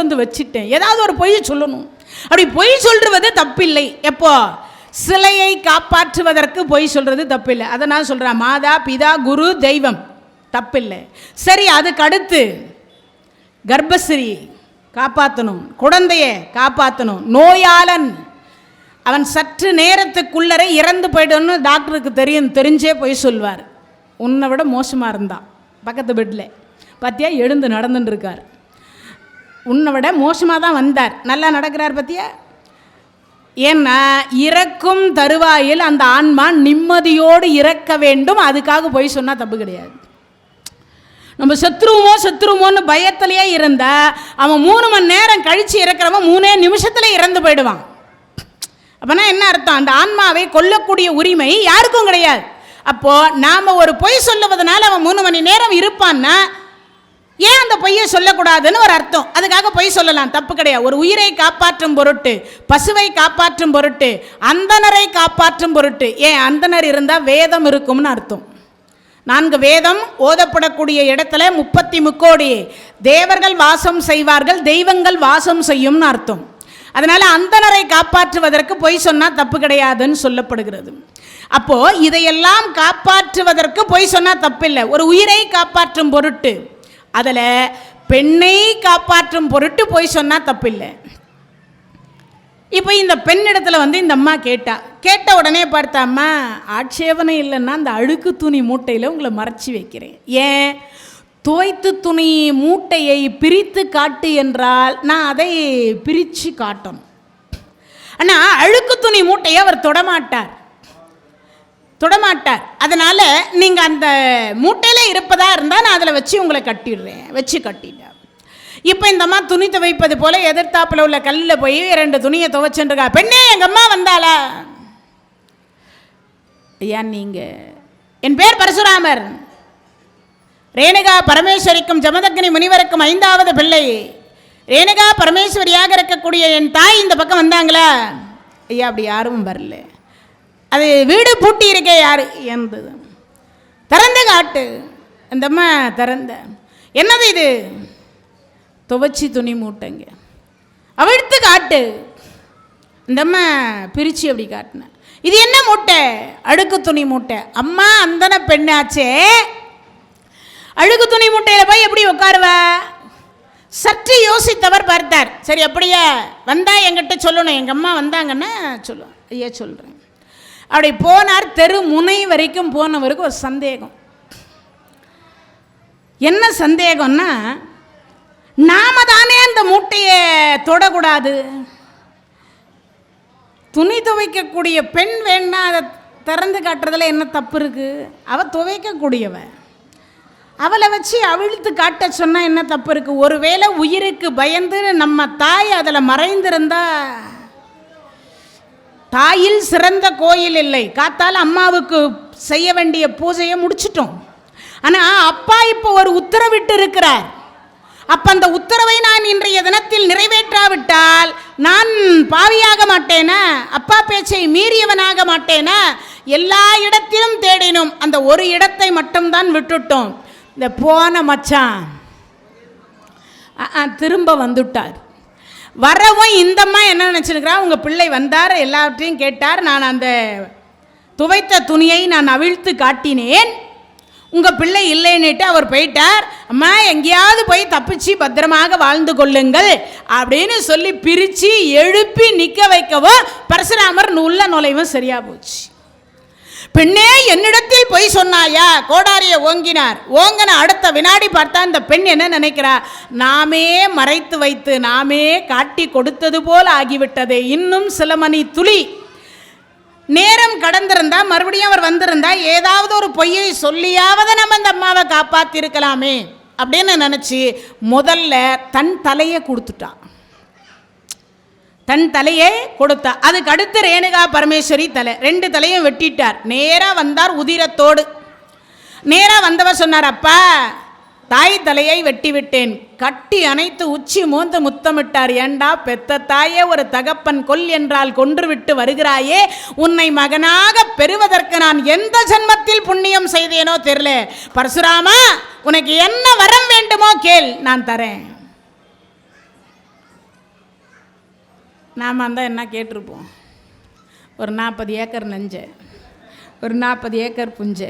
வந்து வச்சுட்டேன், ஏதாவது ஒரு பொய் சொல்லணும். அப்படி பொய் சொல்றது தப்பில்லை. எப்போ, சிலையை காப்பாற்றுவதற்கு பொய் சொல்றது தப்பில்லை. அதை நான் சொல்கிறேன், மாதா பிதா குரு தெய்வம் தப்பில்லை. சரி, அதுக்கு அடுத்து கர்ப்பஸ்ரீ காப்பாற்றணும், குழந்தைய காப்பாற்றணும், நோயாளன் அவன் சற்று நேரத்துக்குள்ளரை இறந்து போய்டணும்னு டாக்டருக்கு தெரிஞ்சே போய் சொல்வார். உன்னை விட மோசமாக இருந்தான் பக்கத்து பெட்டில் பார்த்தியா, எழுந்து நடந்துட்டு இருக்கார், உன்னை விட மோசமாக தான் வந்தார், நல்லா நடக்கிறார் பார்த்தியா. ஏன்னா இறக்கும் தருவாயில் அந்த ஆன்மா நிம்மதியோடு இறக்க வேண்டும், அதுக்காக போய் சொன்னால் தப்பு கிடையாது. நம்ம செத்துருவோமோன்னு பயத்திலேயே இருந்தால் அவன் 3 மணி நேரம் கழித்து இறக்கிறவன் 3 நிமிஷத்தில் இறந்து போயிடுவான். அப்போனா என்ன அர்த்தம், அந்த ஆன்மாவை கொல்லக்கூடிய உரிமை யாருக்கும் கிடையாது. அப்போது நாம் ஒரு பொய் சொல்லுவதனால அவன் 3 மணி நேரம் இருப்பான்னா ஏன் அந்த பொய்யை சொல்லக்கூடாதுன்னு ஒரு அர்த்தம். அதுக்காக பொய் சொல்லலாம், தப்பு கிடையாது. ஒரு உயிரை காப்பாற்றும் பொருட்டு, பசுவை காப்பாற்றும் பொருட்டு, அந்தணரை காப்பாற்றும் பொருட்டு. ஏன், அந்தணர் இருந்தால் வேதம் இருக்கும்னு அர்த்தம். 4 வேதம் ஓதப்படக்கூடிய இடத்துல 30 முக்கோடி தேவர்கள் வாசம் செய்வார்கள், தெய்வங்கள் வாசம் செய்யும்னு அர்த்தம். அதனால் அந்தணரை காப்பாற்றுவதற்கு பொய் சொன்னால் தப்பு கிடையாதுன்னு சொல்லப்படுகிறது. அப்போது இதையெல்லாம் காப்பாற்றுவதற்கு பொய் சொன்னால் தப்பில்லை. ஒரு உயிரை காப்பாற்றும் பொருட்டு, அதில் பெண்ணை காப்பாற்றும் பொருட்டு பொய் சொன்னால் தப்பில்லை. இப்போ இந்த பெண்ணிடத்தில் இந்த அம்மா கேட்ட உடனே பார்த்தா, அம்மா ஆட்சேபனை இல்லைன்னா அந்த அழுக்கு துணி மூட்டையில் உங்களை மறைச்சி வைக்கிறேன். ஏன், துவைத்து துணி மூட்டையை பிரித்து காட்டு என்றால் நான் அதை பிரித்து காட்டணும். ஆனால் அழுக்கு துணி மூட்டையை அவர் தொடமாட்டார். அதனால் நீங்கள் அந்த மூட்டையில் இருப்பதாக இருந்தால் நான் அதில் வச்சு உங்களை கட்டிட்டேன். இப்போ இந்த அம்மா துணி துவைப்பது போல் எதிர்த்தாப்பில் உள்ள கல்லில் போய் 2 துணியை துவைச்சுருக்கா. பெண்ணே, எங்கள் அம்மா வந்தாளா? ஐயா, நீங்கள், என் பேர் பரசுராமர், ரேணுகா பரமேஸ்வரிக்கும் ஜமதக்னி முனிவருக்கும் 5வது பிள்ளை. ரேணுகா பரமேஸ்வரியாக இருக்கக்கூடிய என் தாய் இந்த பக்கம் வந்தாங்களா? ஐயா, அப்படி யாரும் வரல. அது வீடு பூட்டி இருக்கே, யாரு என்றது, திறந்து காட்டு. இந்த அம்மா திறந்த, என்னது இது? துவச்சி துணி மூட்டைங்க, அவிழ்த்து காட்டு. இந்த அம்மா பிரித்து அப்படி காட்டின, இது என்ன மூட்டை? அழுக்கு துணி மூட்டை. அம்மா அந்தன பெண்ணாச்சே, அழுக்கு துணி மூட்டையில் போய் எப்படி உட்காருவா? சற்று யோசித்தவர் பார்த்தார். சரி, அப்படியே வந்தா என்கிட்ட சொல்லணும், எங்கள் அம்மா வந்தாங்கன்னா சொல்லுவோம். ஐயா சொல்கிறேன். அப்படி போனார். தெரு முனை வரைக்கும் போனவருக்கு ஒரு சந்தேகம். என்ன சந்தேகம்னா, நாம தானே அந்த மூட்டையை தொடக்கூடாது, துணி துவைக்கக்கூடிய பெண் வேணா அதை திறந்து காட்டுறதுல என்ன தப்பு இருக்குது? அவள் துவைக்கக்கூடியவ, அவளை வச்சு அவிழ்த்து காட்ட சொன்னால் என்ன தப்பு இருக்குது? ஒருவேளை உயிருக்கு பயந்து நம்ம தாய் அதில் மறைந்திருந்தா, தாயில் சிறந்த கோயில் இல்லை, காத்தால் அம்மாவுக்கு செய்ய வேண்டிய பூஜையை முடிச்சிட்டோம். ஆனால் அப்பா இப்போ ஒரு உத்தரவிட்டு இருக்கிறார். அப்போ அந்த உத்தரவை நான் இன்றைய தினத்தில் நிறைவேற்றாவிட்டால் நான் பாவியாக மாட்டேனா? அப்பா பேச்சை மீறியவனாக மாட்டேனா? எல்லா இடத்திலும் தேடினோம், அந்த ஒரு இடத்தை மட்டும்தான் விட்டுட்டோம். இந்த போன மச்சான் திரும்ப வந்துட்டார். வரவும் இந்தம்மா என்ன நினச்சிருக்கிறா, உங்கள் பிள்ளை வந்தார், எல்லாவற்றையும் கேட்டார், நான் அந்த துவைத்த துணியை நான் அவிழ்த்து காட்டினேன், உங்கள் பிள்ளை இல்லைன்னுட்டு அவர் போயிட்டார். அம்மா, எங்கேயாவது போய் தப்பிச்சு பத்திரமாக வாழ்ந்து கொள்ளுங்கள் அப்படின்னு சொல்லி பிரித்து எழுப்பி நிற்க வைக்கவும் பரசுராமர் உள்ள நுழைவும் சரியாக போச்சு. பெண்ணே, என்னிடத்தில் பொய் சொன்னாயா? கோடாரியை ஓங்கினார். ஓங்கின அடுத்த வினாடி பார்த்தா இந்த பெண் என்ன நினைக்கிறா, நாமே மறைத்து வைத்து நாமே காட்டி கொடுத்தது போல் ஆகிவிட்டதே, இன்னும் சில மணி துளி நேரம் கடந்திருந்தா, மறுபடியும் அவர் வந்திருந்தா, ஏதாவது ஒரு பொய்யை சொல்லியாவது நம்ம இந்த அம்மாவை காப்பாற்றிருக்கலாமே அப்படின்னு நினச்சி முதல்ல தன் தலையை கொடுத்துட்டான். தன் தலையை கொடுத்தா. அதுக்கு அடுத்து ரேணுகா பரமேஸ்வரி தலை, 2 தலையும் வெட்டிட்டார். நேராக வந்தார் உதிரத்தோடு. நேராக வந்தவர் சொன்னார், அப்பா தாய் தலையை வெட்டி விட்டேன். கட்டி அணைத்து உச்சி மோந்து முத்தமிட்டார். ஏண்டா பெத்த தாயே, ஒரு தகப்பன் கொல் என்றால் கொன்று விட்டு வருகிறாயே, உன்னை மகனாக பெறுவதற்கு நான் எந்த ஜென்மத்தில் புண்ணியம் செய்தேனோ தெரியல. பரசுராமா, உனக்கு என்ன வரம் வேண்டுமோ கேள், நான் தரேன். நாம அந்த என்ன கேட்டிருப்போம்? ஒரு 40 ஏக்கர் நஞ்ச, ஒரு 40 ஏக்கர் புஞ்ச,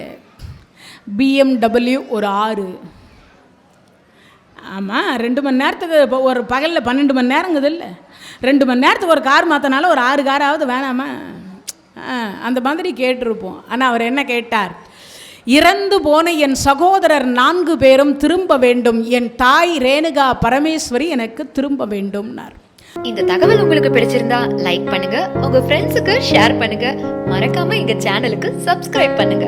BMW ஒரு 6. ஆமாம், 2 மணி நேரத்துக்கு ஒரு பகலில் 12 மணி நேரங்குது இல்லை, 2 மணி நேரத்துக்கு ஒரு கார் மாற்றினால ஒரு 6 காராவது வேணாமா? அந்த மாதிரி கேட்டிருப்போம். ஆனால் அவர் என்ன கேட்டார்? இறந்து போன என் சகோதரர் 4 பேரும் திரும்ப வேண்டும், என் தாய் ரேணுகா பரமேஸ்வரி எனக்கு திரும்ப வேண்டும்னார். இந்த தகவல் உங்களுக்கு பிடிச்சிருந்தா லைக் பண்ணுங்க, உங்க ஃப்ரெண்ட்ஸுக்கு ஷேர் பண்ணுங்க, மறக்காம எங்க சேனலுக்கு சப்ஸ்கிரைப் பண்ணுங்க.